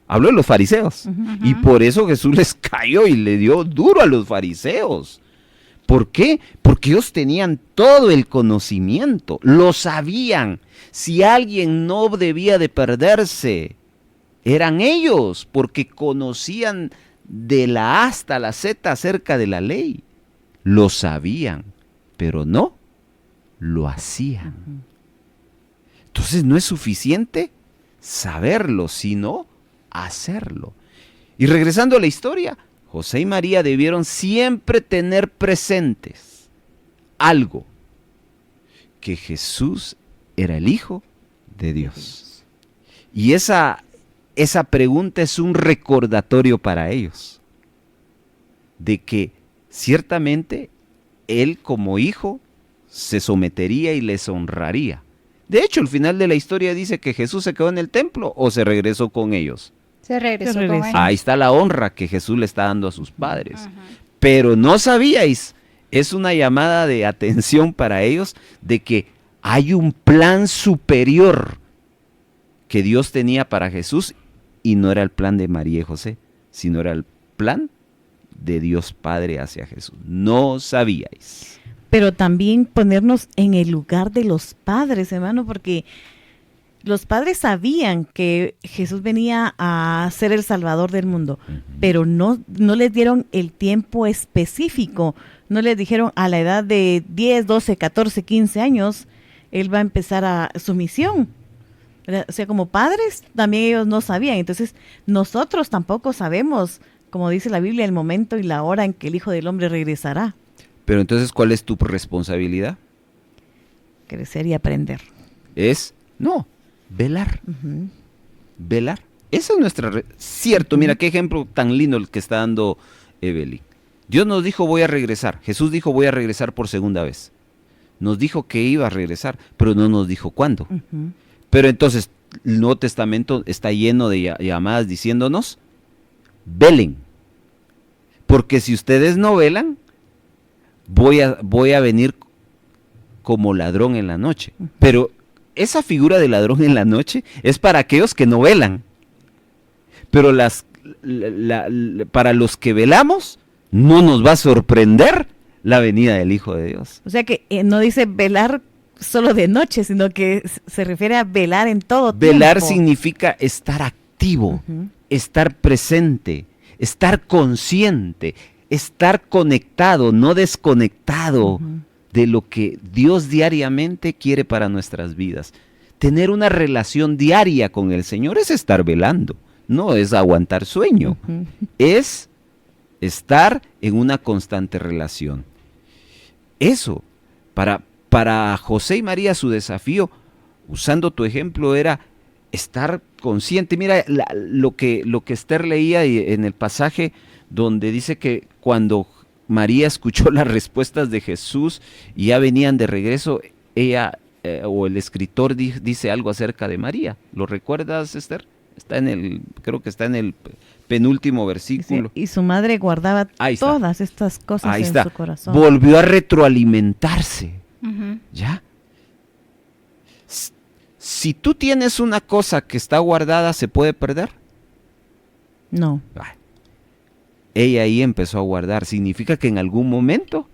Habló de los fariseos. Y por eso Jesús les cayó y le dio duro a los fariseos. ¿Por qué? Porque ellos tenían todo el conocimiento, lo sabían. Si alguien no debía de perderse, eran ellos, porque conocían de la A hasta la Z acerca de la ley. Lo sabían, pero no lo hacían. Entonces no es suficiente saberlo, sino hacerlo. Y regresando a la historia, José y María debieron siempre tener presentes algo: que Jesús era el Hijo de Dios. Y esa pregunta es un recordatorio para ellos de que ciertamente Él como Hijo se sometería y les honraría. De hecho, el final de la historia dice que Jesús se quedó en el templo o se regresó con ellos. Se regresó con ellos. Ahí está la honra que Jesús le está dando a sus padres. Pero no sabíais, es una llamada de atención para ellos de que hay un plan superior que Dios tenía para Jesús, y no era el plan de María y José, sino era el plan de Dios Padre hacia Jesús. No sabíais. Pero también ponernos en el lugar de los padres, hermano, porque los padres sabían que Jesús venía a ser el Salvador del mundo, pero no les dieron el tiempo específico. No les dijeron a la edad de 10, 12, 14, 15 años, Él va a empezar su misión. O sea, como padres, también ellos no sabían. Entonces, nosotros tampoco sabemos, como dice la Biblia, el momento y la hora en que el Hijo del Hombre regresará. Pero entonces, ¿cuál es tu responsabilidad? Crecer y aprender. Velar. Velar. Esa es nuestra... Cierto, mira qué ejemplo tan lindo el que está dando Evelyn. Dios nos dijo: voy a regresar. Jesús dijo: voy a regresar por segunda vez. Nos dijo que iba a regresar, pero no nos dijo cuándo. Pero entonces, el Nuevo Testamento está lleno de llamadas diciéndonos: velen. Porque si ustedes no velan, voy a venir como ladrón en la noche. Pero esa figura de ladrón en la noche es para aquellos que no velan. Pero para los que velamos, no nos va a sorprender la venida del Hijo de Dios. O sea que no dice velar solo de noche, sino que se refiere a velar en todo tiempo. Velar significa estar activo, estar presente, estar consciente, estar conectado, no desconectado de lo que Dios diariamente quiere para nuestras vidas. Tener una relación diaria con el Señor es estar velando, no es aguantar sueño, es estar en una constante relación. Eso, para José y María, su desafío, usando tu ejemplo, era estar consciente. Mira lo que Esther leía en el pasaje donde dice que cuando María escuchó las respuestas de Jesús y ya venían de regreso, ella o el escritor dice algo acerca de María. ¿Lo recuerdas, Esther? Creo que está en el penúltimo versículo. Sí, y su madre guardaba todas estas cosas en su corazón. Volvió a retroalimentarse. ¿Ya? Si tú tienes una cosa que está guardada, ¿se puede perder? No. Ella ahí empezó a guardar. Significa que en algún momento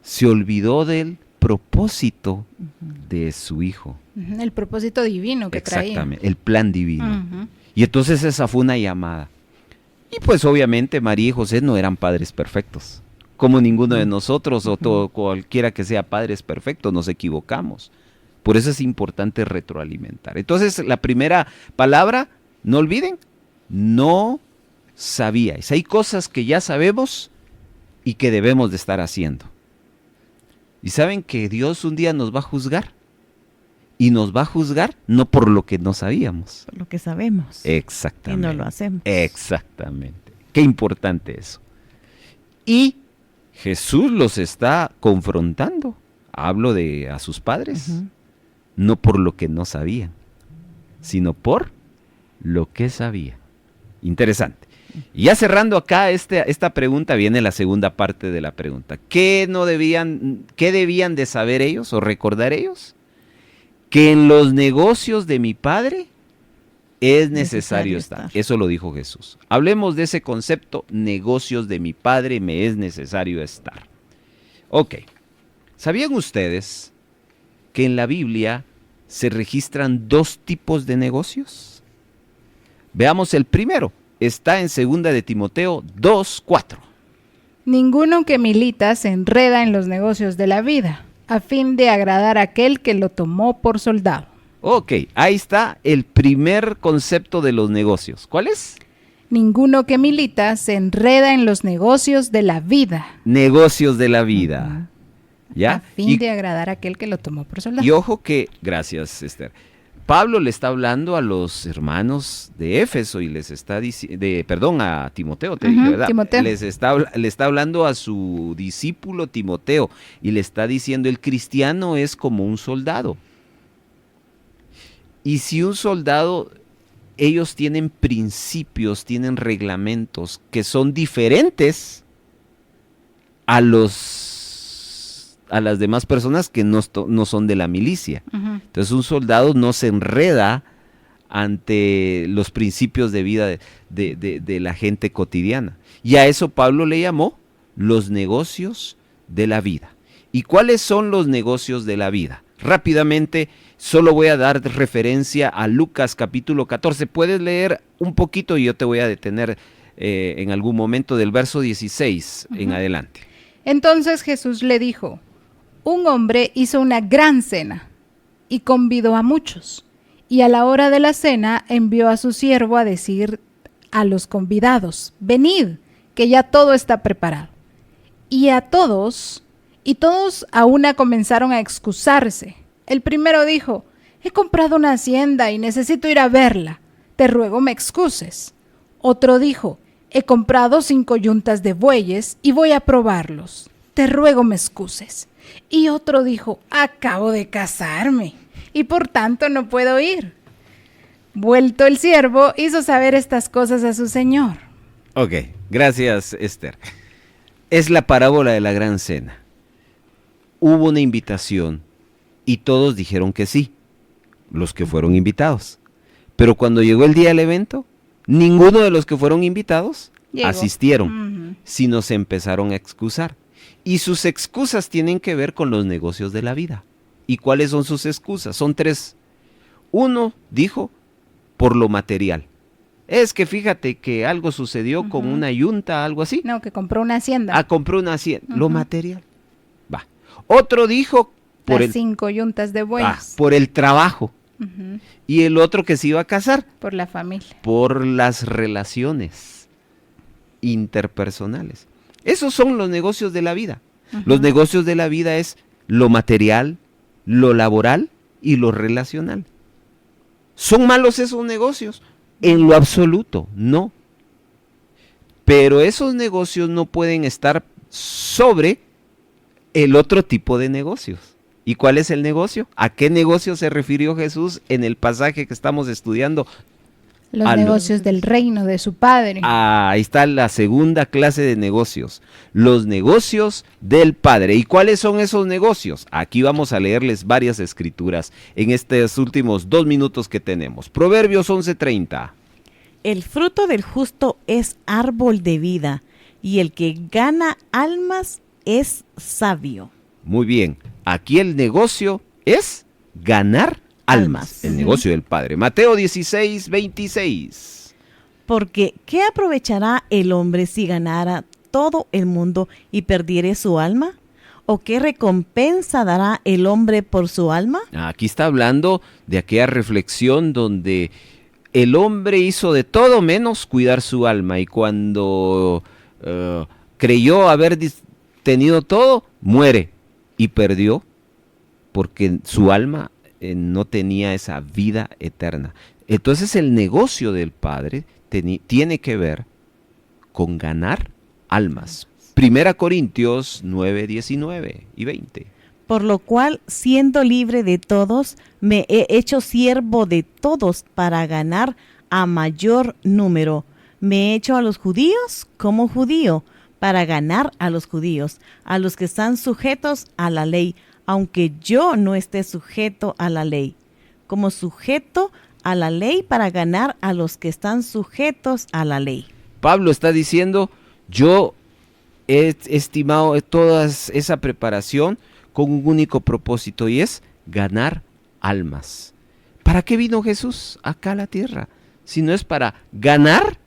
se olvidó del propósito de su hijo. El propósito divino que traía. Exactamente, el plan divino. Y entonces esa fue una llamada. Y pues obviamente María y José no eran padres perfectos. Como ninguno de nosotros o cualquiera que sea padre es perfecto, nos equivocamos. Por eso es importante retroalimentar. Entonces la primera palabra, no olviden, no sabíais. Hay cosas que ya sabemos y que debemos de estar haciendo. Y saben que Dios un día nos va a juzgar. Y nos va a juzgar no por lo que no sabíamos. Por lo que sabemos. Exactamente. Y no lo hacemos. Exactamente. Qué importante eso. Y Jesús los está confrontando. Hablo a sus padres. No por lo que no sabían, sino por lo que sabían. Interesante. Y ya cerrando acá esta pregunta, viene la segunda parte de la pregunta. ¿Qué debían de saber ellos o recordar ellos? Que en los negocios de mi Padre es necesario estar. Eso lo dijo Jesús. Hablemos de ese concepto, negocios de mi Padre, me es necesario estar. Ok. ¿Sabían ustedes que en la Biblia se registran 2 tipos de negocios? Veamos el primero. Está en 2 de Timoteo 2:4. Ninguno que milita se enreda en los negocios de la vida, a fin de agradar a aquel que lo tomó por soldado. Ok, ahí está el primer concepto de los negocios. ¿Cuál es? Ninguno que milita se enreda en los negocios de la vida. Negocios de la vida. ¿Ya? A fin de agradar a aquel que lo tomó por soldado. Y ojo que, gracias Esther, Pablo le está hablando a los hermanos de Éfeso y les está diciendo, a Timoteo, te dije, ¿verdad? Timoteo. Le está hablando a su discípulo Timoteo y le está diciendo, el cristiano es como un soldado. Y si un soldado, ellos tienen principios, tienen reglamentos que son diferentes a las demás personas que no son de la milicia. Entonces un soldado no se enreda ante los principios de vida de la gente cotidiana. Y a eso Pablo le llamó los negocios de la vida. ¿Y cuáles son los negocios de la vida? Rápidamente, solo voy a dar referencia a Lucas capítulo 14. Puedes leer un poquito y yo te voy a detener en algún momento del verso 16 en adelante. Entonces Jesús le dijo: un hombre hizo una gran cena y convidó a muchos, y a la hora de la cena envió a su siervo a decir a los convidados: venid, que ya todo está preparado. Y todos a una comenzaron a excusarse. El primero dijo: he comprado una hacienda y necesito ir a verla, te ruego me excuses. Otro dijo: he comprado 5 yuntas de bueyes y voy a probarlos, te ruego me excuses. Y otro dijo: acabo de casarme y por tanto no puedo ir. Vuelto el siervo, hizo saber estas cosas a su señor. Ok, gracias Esther. Es la parábola de la gran cena. Hubo una invitación y todos dijeron que sí, los que fueron invitados. Pero cuando llegó el día del evento, ninguno de los que fueron invitados asistieron, sino se empezaron a excusar. Y sus excusas tienen que ver con los negocios de la vida. ¿Y cuáles son sus excusas? Son 3. Uno dijo, por lo material. Es que fíjate que algo sucedió con una yunta, algo así. No, que compró una hacienda. Compró una hacienda. Lo material. Va. Otro dijo por las 5 yuntas de bueyes. Por el trabajo. Y el otro que se iba a casar. Por la familia. Por las relaciones interpersonales. Esos son los negocios de la vida. Los negocios de la vida es lo material, lo laboral y lo relacional. ¿Son malos esos negocios? En lo absoluto, no. pero esos negocios no pueden estar sobre el otro tipo de negocios. ¿Y cuál es el negocio? ¿A qué negocio se refirió Jesús en el pasaje que estamos estudiando? Los negocios del reino de su Padre. Ahí está la segunda clase de negocios. Los negocios del Padre. ¿Y cuáles son esos negocios? Aquí vamos a leerles varias escrituras en estos últimos 2 minutos que tenemos. Proverbios 11:30. El fruto del justo es árbol de vida, y el que gana almas es sabio. Muy bien. Aquí el negocio es ganar almas. El negocio del Padre. Mateo 16:26. Porque ¿qué aprovechará el hombre si ganara todo el mundo y perdiere su alma? ¿O qué recompensa dará el hombre por su alma? Aquí está hablando de aquella reflexión donde el hombre hizo de todo menos cuidar su alma, y cuando creyó haber tenido todo, muere y perdió porque su alma no tenía esa vida eterna. Entonces el negocio del Padre tiene que ver con ganar almas. 1 Corintios 9, 19 y 20. Por lo cual, siendo libre de todos, me he hecho siervo de todos para ganar a mayor número. Me he hecho a los judíos como judío, para ganar a los judíos, a los que están sujetos a la ley, aunque yo no esté sujeto a la ley, como sujeto a la ley para ganar a los que están sujetos a la ley. Pablo está diciendo, yo he estimado toda esa preparación con un único propósito, y es ganar almas. ¿Para qué vino Jesús acá a la tierra? Si no es para ganar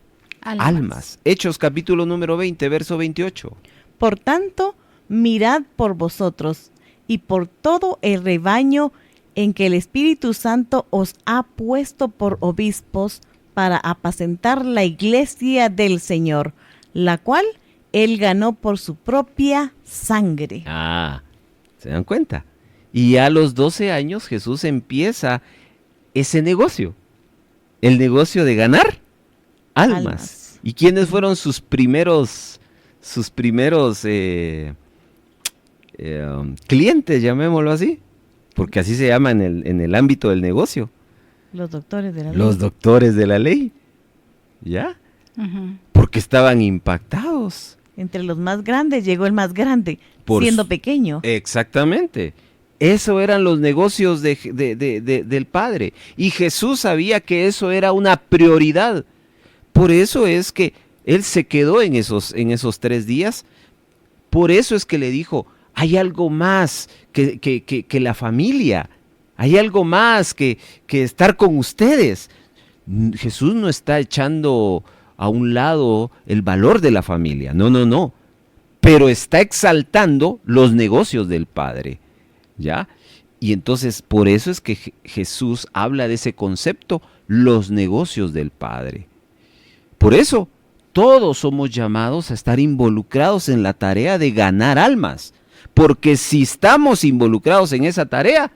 almas. Hechos capítulo número 20, verso 28. Por tanto, mirad por vosotros y por todo el rebaño en que el Espíritu Santo os ha puesto por obispos para apacentar la iglesia del Señor, la cual Él ganó por su propia sangre. ¿Se dan cuenta? Y a los 12 años Jesús empieza ese negocio, el negocio de ganar almas. ¿Y quiénes fueron sus primeros clientes, llamémoslo así? Porque así se llama en el ámbito del negocio. Los doctores de la ley. Los doctores de la ley. ¿Ya? Uh-huh. Porque estaban impactados. Entre los más grandes llegó el más grande, siendo pequeño. Exactamente. Eso eran los negocios del Padre. Y Jesús sabía que eso era una prioridad. Por eso es que Él se quedó en esos 3 días. Por eso es que le dijo, hay algo más que la familia. Hay algo más que estar con ustedes. Jesús no está echando a un lado el valor de la familia. No. Pero está exaltando los negocios del Padre. ¿Ya? Y entonces por eso es que Jesús habla de ese concepto, los negocios del Padre. Por eso todos somos llamados a estar involucrados en la tarea de ganar almas. Porque si estamos involucrados en esa tarea,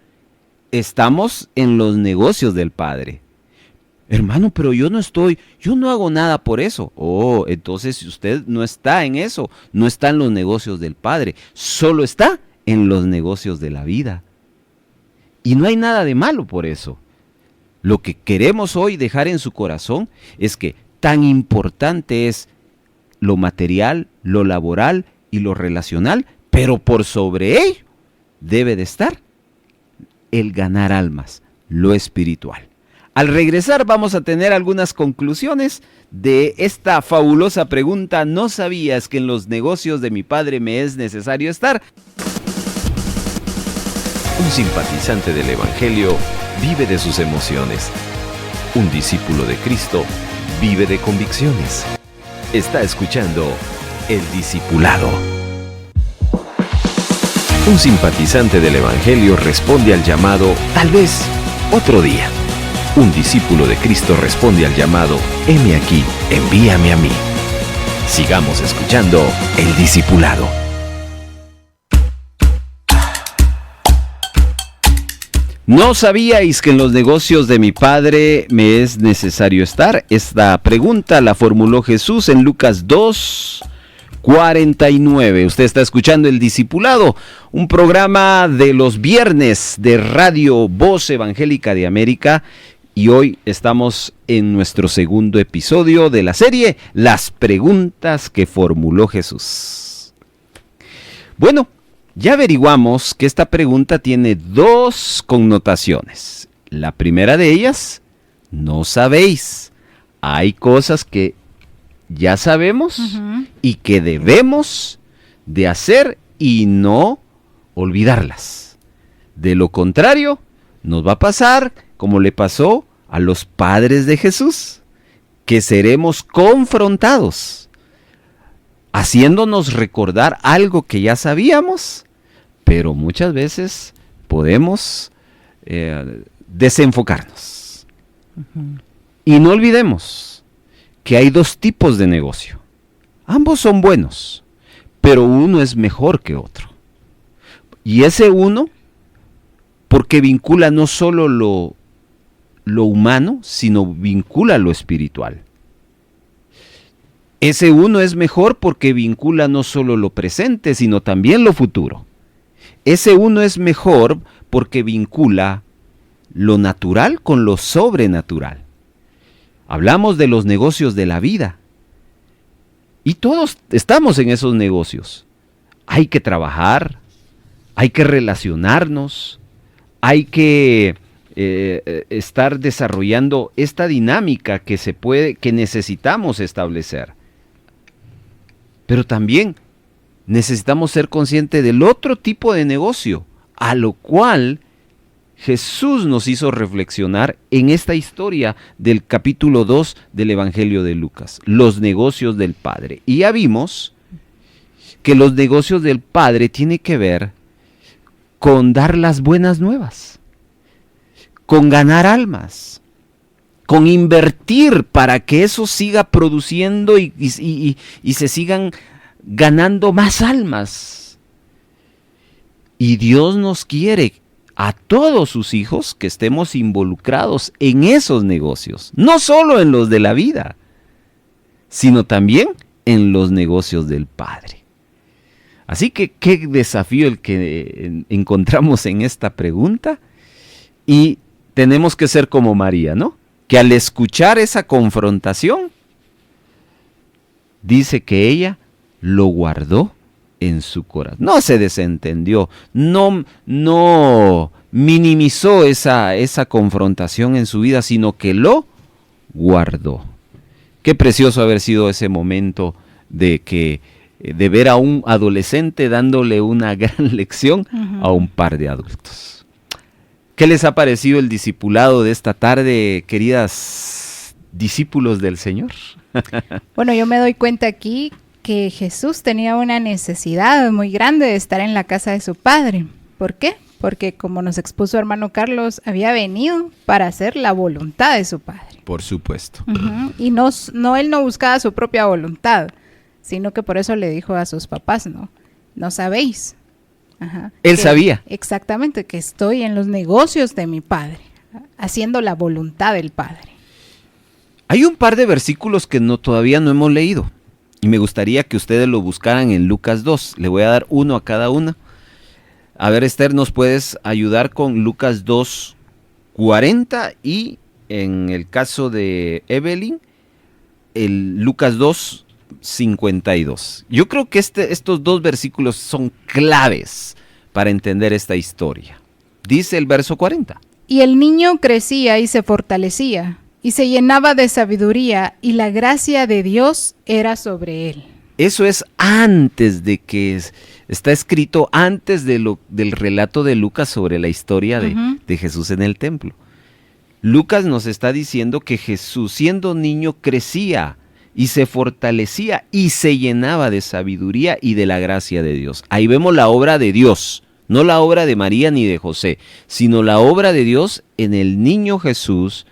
estamos en los negocios del Padre. Hermano, pero yo no hago nada por eso. Entonces si usted no está en eso, no está en los negocios del Padre, solo está en los negocios de la vida. Y no hay nada de malo por eso. Lo que queremos hoy dejar en su corazón es que tan importante es lo material, lo laboral y lo relacional, pero por sobre ello debe de estar el ganar almas, lo espiritual. Al regresar vamos a tener algunas conclusiones de esta fabulosa pregunta. ¿No sabías que en los negocios de mi Padre me es necesario estar? Un simpatizante del Evangelio vive de sus emociones. Un discípulo de Cristo vive de convicciones. Está escuchando El Discipulado. Un simpatizante del Evangelio responde al llamado, tal vez otro día. Un discípulo de Cristo responde al llamado, heme aquí, envíame a mí. Sigamos escuchando El Discipulado. ¿No sabíais que en los negocios de mi Padre me es necesario estar? Esta pregunta la formuló Jesús en Lucas 2:49. Usted está escuchando El Discipulado, un programa de los viernes de Radio Voz Evangélica de América, y hoy estamos en nuestro segundo episodio de la serie Las preguntas que formuló Jesús. Bueno, ya averiguamos que esta pregunta tiene dos connotaciones. La primera de ellas, no sabéis. Hay cosas que ya sabemos y que debemos de hacer y no olvidarlas. De lo contrario, nos va a pasar como le pasó a los padres de Jesús, que seremos confrontados, haciéndonos recordar algo que ya sabíamos, pero muchas veces podemos desenfocarnos. Y no olvidemos que hay dos tipos de negocio. Ambos son buenos, pero uno es mejor que otro. Y ese uno, porque vincula no solo lo humano, sino vincula lo espiritual. Ese uno es mejor porque vincula no solo lo presente, sino también lo futuro. Ese uno es mejor porque vincula lo natural con lo sobrenatural. Hablamos de los negocios de la vida. Y todos estamos en esos negocios. Hay que trabajar, hay que relacionarnos, hay que estar desarrollando esta dinámica que necesitamos establecer. Pero también necesitamos ser conscientes del otro tipo de negocio, a lo cual Jesús nos hizo reflexionar en esta historia del capítulo 2 del Evangelio de Lucas, los negocios del Padre. Y ya vimos que los negocios del Padre tienen que ver con dar las buenas nuevas, con ganar almas, con invertir para que eso siga produciendo y se sigan ganando más almas. Y Dios nos quiere a todos sus hijos que estemos involucrados en esos negocios, no solo en los de la vida, sino también en los negocios del Padre. Así que qué desafío el que encontramos en esta pregunta, y tenemos que ser como María, ¿no? Que al escuchar esa confrontación, dice que ella lo guardó en su corazón. No se desentendió, no minimizó esa confrontación en su vida, sino que lo guardó. Qué precioso haber sido ese momento de ver a un adolescente dándole una gran lección a un par de adultos. ¿Qué les ha parecido el discipulado de esta tarde, queridas discípulos del Señor? Bueno, yo me doy cuenta aquí que Jesús tenía una necesidad muy grande de estar en la casa de su Padre. ¿Por qué? Porque, como nos expuso hermano Carlos, había venido para hacer la voluntad de su Padre. Por supuesto. Y él no buscaba su propia voluntad, sino que por eso le dijo a sus papás, no sabéis. Él sabía. Exactamente, que estoy en los negocios de mi Padre, haciendo la voluntad del Padre. Hay un par de versículos que todavía no hemos leído, y me gustaría que ustedes lo buscaran en Lucas 2. Le voy a dar uno a cada una. A ver, Esther, ¿nos puedes ayudar con Lucas 2:40? Y en el caso de Evelyn, el Lucas 2:52. Yo creo que estos dos versículos son claves para entender esta historia. Dice el verso 40. Y el niño crecía y se fortalecía, y se llenaba de sabiduría, y la gracia de Dios era sobre él. Eso es antes de que está escrito, antes del relato de Lucas sobre la historia de Jesús en el templo. Lucas nos está diciendo que Jesús, siendo niño, crecía y se fortalecía y se llenaba de sabiduría y de la gracia de Dios. Ahí vemos la obra de Dios, no la obra de María ni de José, sino la obra de Dios en el niño Jesús,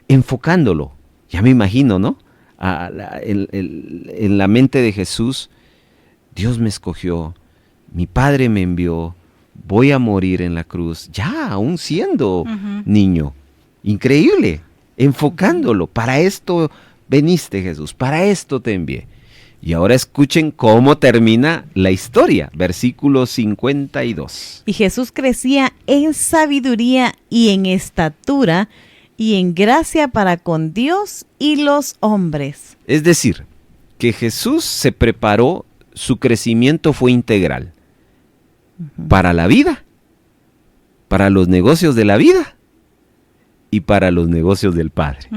enfocándolo. Ya me imagino, ¿no? En la mente de Jesús, Dios me escogió, mi Padre me envió, voy a morir en la cruz, ya aún siendo niño. Increíble, enfocándolo. Para esto veniste, Jesús, para esto te envié. Y ahora escuchen cómo termina la historia, versículo 52. Y Jesús crecía en sabiduría y en estatura y en gracia para con Dios y los hombres. Es decir, que Jesús se preparó, su crecimiento fue integral. Para la vida, para los negocios de la vida y para los negocios del Padre.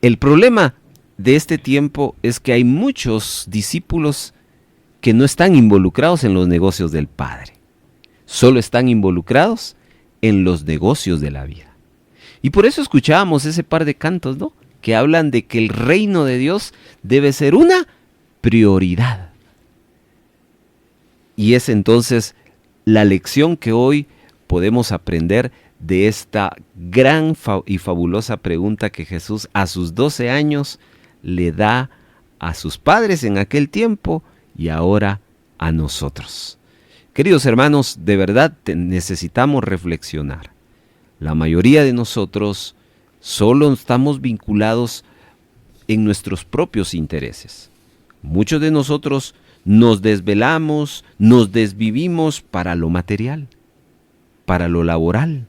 El problema de este tiempo es que hay muchos discípulos que no están involucrados en los negocios del Padre, solo están involucrados en los negocios de la vida. Y por eso escuchábamos ese par de cantos, ¿no?, que hablan de que el reino de Dios debe ser una prioridad. Y es entonces la lección que hoy podemos aprender de esta gran y fabulosa pregunta que Jesús a sus 12 años le da a sus padres en aquel tiempo y ahora a nosotros. Queridos hermanos, de verdad necesitamos reflexionar. La mayoría de nosotros solo estamos vinculados en nuestros propios intereses. Muchos de nosotros nos desvelamos, nos desvivimos para lo material, para lo laboral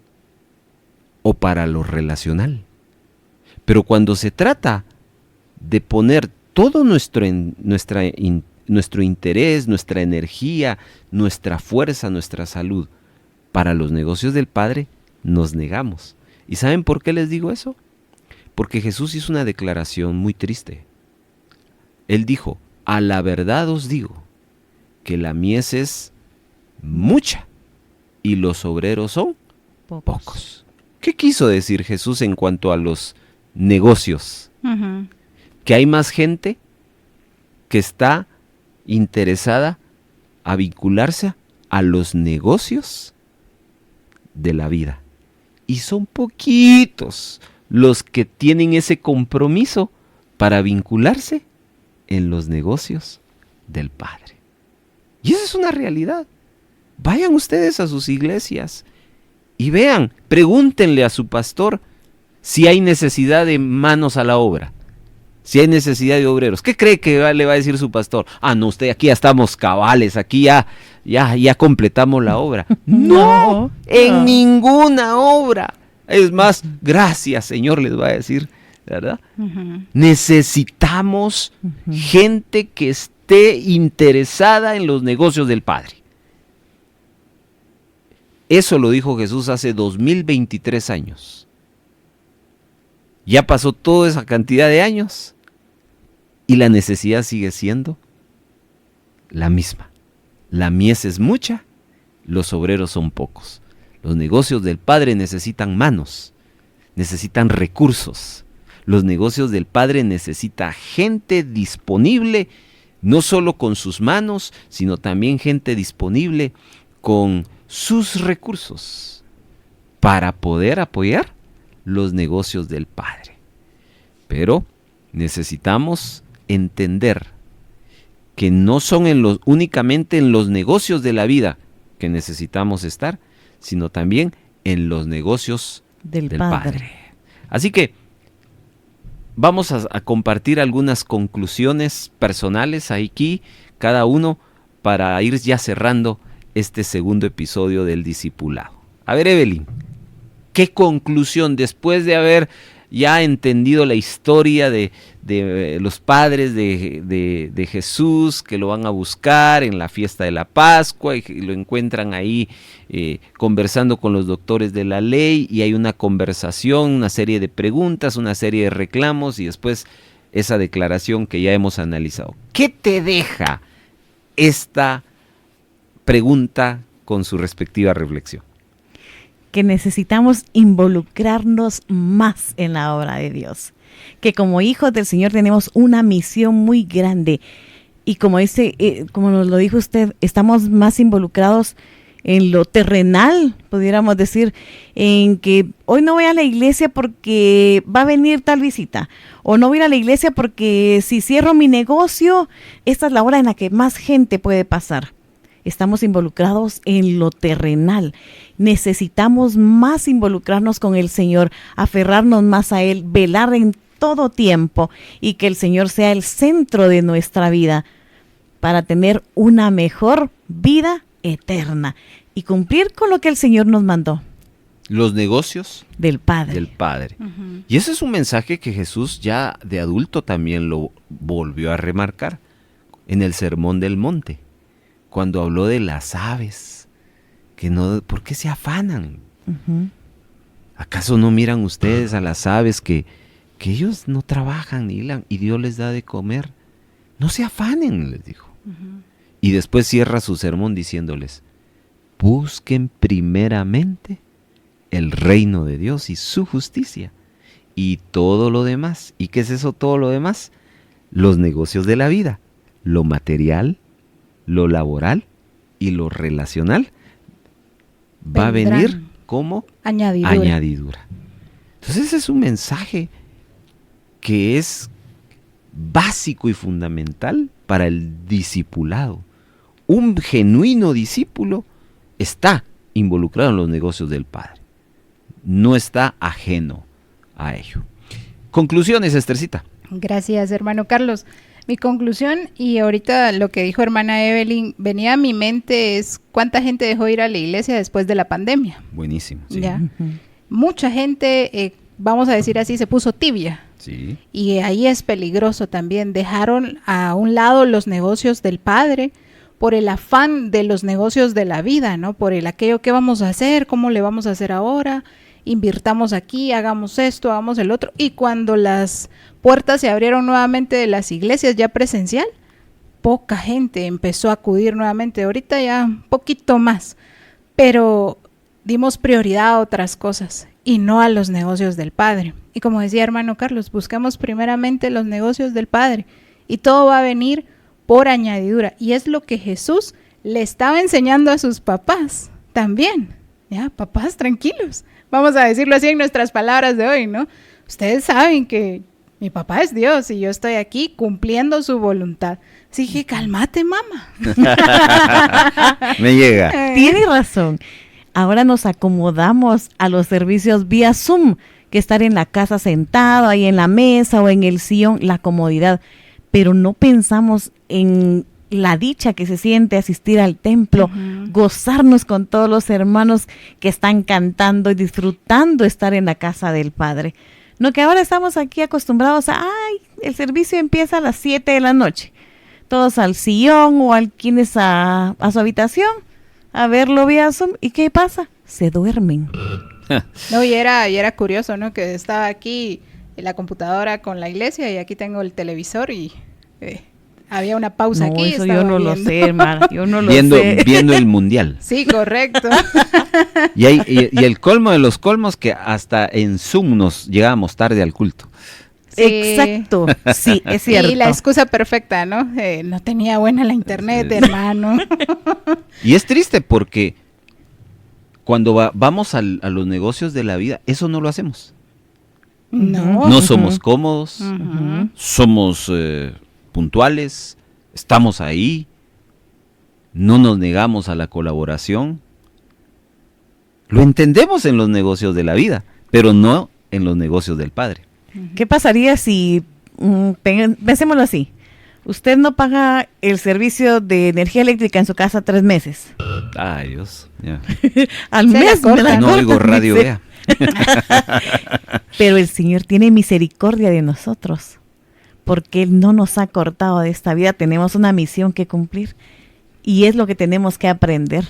o para lo relacional. Pero cuando se trata de poner todo nuestro interés, nuestra energía, nuestra fuerza, nuestra salud para los negocios del Padre, nos negamos. ¿Y saben por qué les digo eso? Porque Jesús hizo una declaración muy triste. Él dijo: a la verdad os digo que la mies es mucha y los obreros son pocos. ¿Qué quiso decir Jesús en cuanto a los negocios? Que hay más gente que está interesada a vincularse a los negocios de la vida. Y son poquitos los que tienen ese compromiso para vincularse en los negocios del Padre. Y esa es una realidad. Vayan ustedes a sus iglesias y vean, pregúntenle a su pastor si hay necesidad de manos a la obra, si hay necesidad de obreros. ¿Qué cree que le va a decir su pastor? Ah, no, usted, aquí ya estamos cabales, aquí ya completamos la obra. No, en ninguna obra. Es más, gracias, Señor, les va a decir, ¿verdad? Necesitamos gente que esté interesada en los negocios del Padre. Eso lo dijo Jesús hace 2023 años. Ya pasó toda esa cantidad de años y la necesidad sigue siendo la misma. La mies es mucha, los obreros son pocos. Los negocios del Padre necesitan manos, necesitan recursos. Los negocios del Padre necesitan gente disponible, no solo con sus manos, sino también gente disponible con sus recursos para poder apoyar los negocios del Padre. Pero necesitamos entender que no son únicamente en los negocios de la vida que necesitamos estar, sino también en los negocios del Padre. Así que vamos a compartir algunas conclusiones personales aquí, cada uno, para ir ya cerrando este segundo episodio del discipulado. A ver, Evelyn, ¿qué conclusión, después de haber ya entendido la historia de los padres de Jesús, que lo van a buscar en la fiesta de la Pascua y lo encuentran ahí conversando con los doctores de la ley, y hay una conversación, una serie de preguntas, una serie de reclamos y después esa declaración que ya hemos analizado? ¿Qué te deja esta pregunta con su respectiva reflexión? Que necesitamos involucrarnos más en la obra de Dios, que como hijos del Señor tenemos una misión muy grande, y como como nos lo dijo usted, estamos más involucrados en lo terrenal, pudiéramos decir, en que hoy no voy a la iglesia porque va a venir tal visita, o no voy a ir a la iglesia porque si cierro mi negocio, esta es la hora en la que más gente puede pasar. estamos involucrados en lo terrenal. Necesitamos más involucrarnos con el Señor, aferrarnos más a Él, velar en todo tiempo y que el Señor sea el centro de nuestra vida para tener una mejor vida eterna y cumplir con lo que el Señor nos mandó. Los negocios Del Padre. del Padre. Y ese es un mensaje que Jesús ya de adulto también lo volvió a remarcar en el Sermón del Monte, cuando habló de las aves, que no, ¿por qué se afanan? ¿Acaso no miran ustedes a las aves que ellos no trabajan ni hilan y Dios les da de comer? No se afanen, les dijo. Y después cierra su sermón diciéndoles, busquen primeramente el reino de Dios y su justicia y todo lo demás. ¿Y qué es eso todo lo demás? Los negocios de la vida, lo material, lo laboral y lo relacional va a venir como añadidura. Entonces ese es un mensaje que es básico y fundamental para el discipulado. Un genuino discípulo está involucrado en los negocios del Padre. No está ajeno a ello. Conclusiones, Esthercita. Gracias, hermano Carlos. Mi conclusión, y ahorita lo que dijo hermana Evelyn, venía a mi mente es cuánta gente dejó ir a la iglesia después de la pandemia. Buenísimo. Sí. Ya. Mucha gente, vamos a decir así, se puso tibia. Sí. Y ahí es peligroso también. Dejaron a un lado los negocios del Padre por el afán de los negocios de la vida, ¿no? Por el aquello, ¿qué vamos a hacer? ¿Cómo le vamos a hacer ahora? Invirtamos aquí, hagamos esto, hagamos el otro. Y cuando las puertas se abrieron nuevamente de las iglesias ya presencial, poca gente empezó a acudir nuevamente. Ahorita ya un poquito más, pero dimos prioridad a otras cosas y no a los negocios del Padre. Y como decía hermano Carlos, buscamos primeramente los negocios del Padre y todo va a venir por añadidura. Y es lo que Jesús le estaba enseñando a sus papás también. Ya, papás, tranquilos. Vamos a decirlo así en nuestras palabras de hoy, ¿no? Ustedes saben que mi papá es Dios y yo estoy aquí cumpliendo su voluntad. Así que cálmate, mamá. Me llega. Tiene razón. Ahora nos acomodamos a los servicios vía Zoom, que estar en la casa sentado, ahí en la mesa o en el sillón, la comodidad. Pero no pensamos en la dicha que se siente asistir al templo, gozarnos con todos los hermanos que están cantando y disfrutando estar en la casa del Padre. No que ahora estamos aquí acostumbrados a, el servicio empieza a las 7 de la noche. Todos al sillón o quienes a su habitación a verlo vía Zoom. ¿Y qué pasa? Se duermen. No, y era curioso, ¿no? Que estaba aquí en la computadora con la iglesia y aquí tengo el televisor y había una pausa aquí. Eso yo no lo sé, hermano. Yo no lo sé. Viendo el mundial. Sí, correcto. Y el colmo de los colmos que hasta en Zoom nos llegábamos tarde al culto. Sí. Exacto, sí, es cierto. Y la excusa perfecta, ¿no? No tenía buena la internet, hermano. Y es triste porque cuando vamos a los negocios de la vida, eso no lo hacemos. No somos cómodos, somos puntuales, estamos ahí, no nos negamos a la colaboración. Lo entendemos en los negocios de la vida, pero no en los negocios del Padre. ¿Qué pasaría si, pensémoslo así, usted no paga el servicio de energía eléctrica en su casa 3 meses? Ay, Dios. Ya. Al mes me la no cortan, oigo radio, dice. vea. Pero el Señor tiene misericordia de nosotros, porque Él no nos ha cortado de esta vida. Tenemos una misión que cumplir y es lo que tenemos que aprender.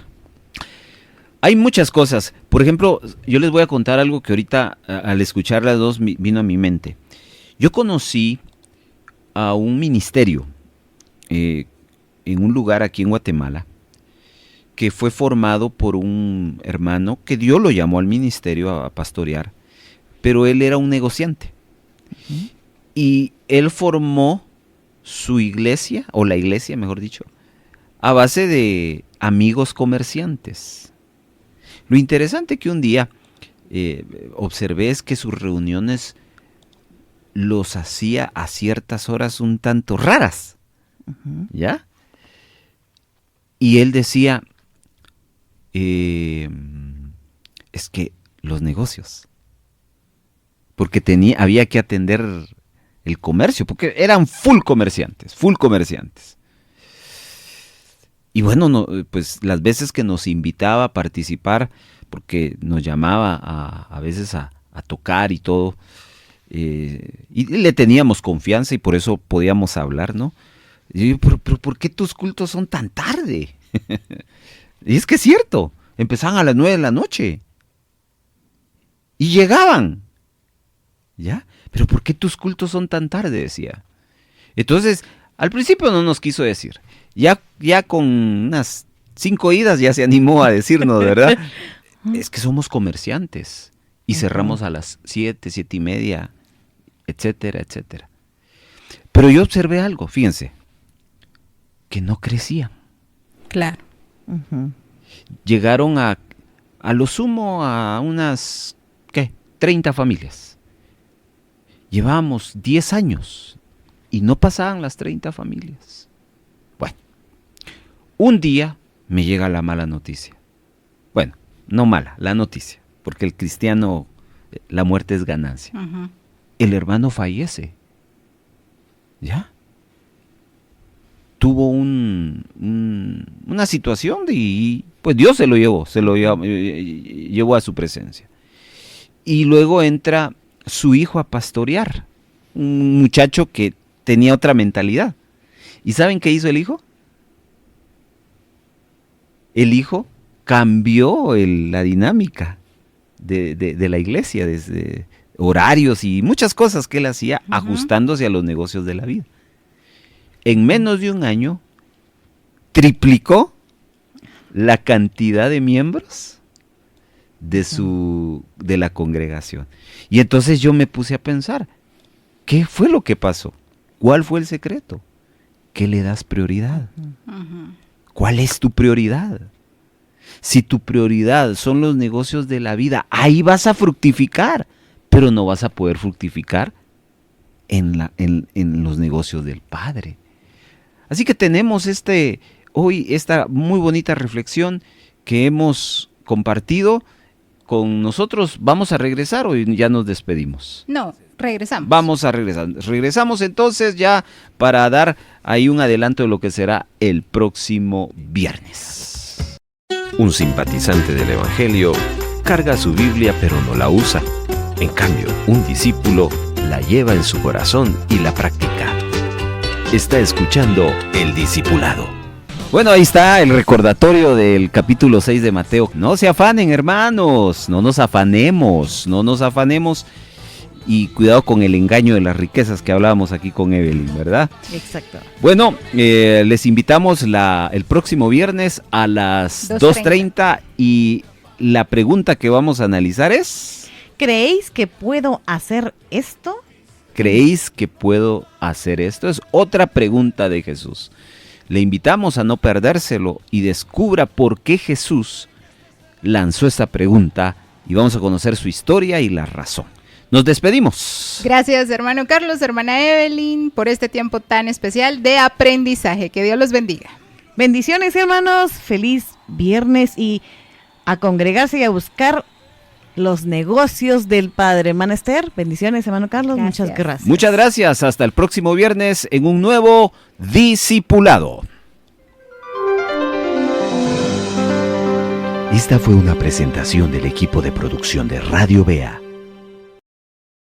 Hay muchas cosas. Por ejemplo, yo les voy a contar algo que ahorita al escuchar las dos vino a mi mente. Yo conocí a un ministerio en un lugar aquí en Guatemala que fue formado por un hermano que Dios lo llamó al ministerio a pastorear, pero él era un negociante. Y él formó su iglesia, o la iglesia mejor dicho, a base de amigos comerciantes. Lo interesante que un día observé es que sus reuniones los hacía a ciertas horas un tanto raras, ¿ya? Y él decía, es que los negocios, porque había que atender el comercio, porque eran full comerciantes. Y bueno, pues las veces que nos invitaba a participar, porque nos llamaba a veces a tocar y todo, y le teníamos confianza y por eso podíamos hablar, ¿no? Y yo, pero ¿por qué tus cultos son tan tarde? Y es que es cierto, empezaban a las 9 de la noche y llegaban, ¿ya? Pero ¿por qué tus cultos son tan tarde? Decía. Entonces, al principio no nos quiso decir. Ya con unas 5 idas ya se animó a decirnos, ¿verdad? Es que somos comerciantes y cerramos a las 7, 7:30, etcétera, etcétera. Pero yo observé algo, fíjense, que no crecían. Claro. Llegaron a lo sumo a unas, 30 familias. Llevábamos 10 años y no pasaban las 30 familias. Bueno, un día me llega la mala noticia. Bueno, no mala, la noticia, porque el cristiano, la muerte es ganancia. El hermano fallece. ¿Ya? Tuvo una situación y pues Dios se lo llevó a su presencia. Y luego entra su hijo a pastorear, un muchacho que tenía otra mentalidad. ¿Y saben qué hizo el hijo? El hijo cambió la dinámica de la iglesia, desde horarios y muchas cosas que él hacía, ajustándose a los negocios de la vida. En menos de un año, triplicó la cantidad de miembros de la congregación. Y entonces yo me puse a pensar, ¿qué fue lo que pasó? ¿Cuál fue el secreto? ¿Qué le das prioridad? ¿Cuál es tu prioridad? Si tu prioridad son los negocios de la vida, ahí vas a fructificar, pero no vas a poder fructificar en los negocios del Padre. Así que tenemos hoy esta muy bonita reflexión que hemos compartido con nosotros. ¿Vamos a regresar o ya nos despedimos? No, regresamos. Vamos a regresar. Regresamos entonces ya para dar ahí un adelanto de lo que será el próximo viernes. Un simpatizante del Evangelio carga su Biblia pero no la usa. En cambio, un discípulo la lleva en su corazón y la practica. Está escuchando El Discipulado. Bueno, ahí está el recordatorio del capítulo 6 de Mateo. No se afanen, hermanos, no nos afanemos. Y cuidado con el engaño de las riquezas que hablábamos aquí con Evelyn, ¿verdad? Exacto. Bueno, les invitamos el próximo viernes a las 2:30 y la pregunta que vamos a analizar es... ¿Creéis que puedo hacer esto? ¿Creéis que puedo hacer esto? Es otra pregunta de Jesús. Le invitamos a no perdérselo y descubra por qué Jesús lanzó esta pregunta y vamos a conocer su historia y la razón. Nos despedimos. Gracias, hermano Carlos, hermana Evelyn, por este tiempo tan especial de aprendizaje. Que Dios los bendiga. Bendiciones, hermanos. Feliz viernes y a congregarse y a buscar los negocios del Padre. Hermana Esther, bendiciones, hermano Carlos. Gracias. Muchas gracias. Muchas gracias. Hasta el próximo viernes en un nuevo Discipulado. Esta fue una presentación del equipo de producción de Radio Bea.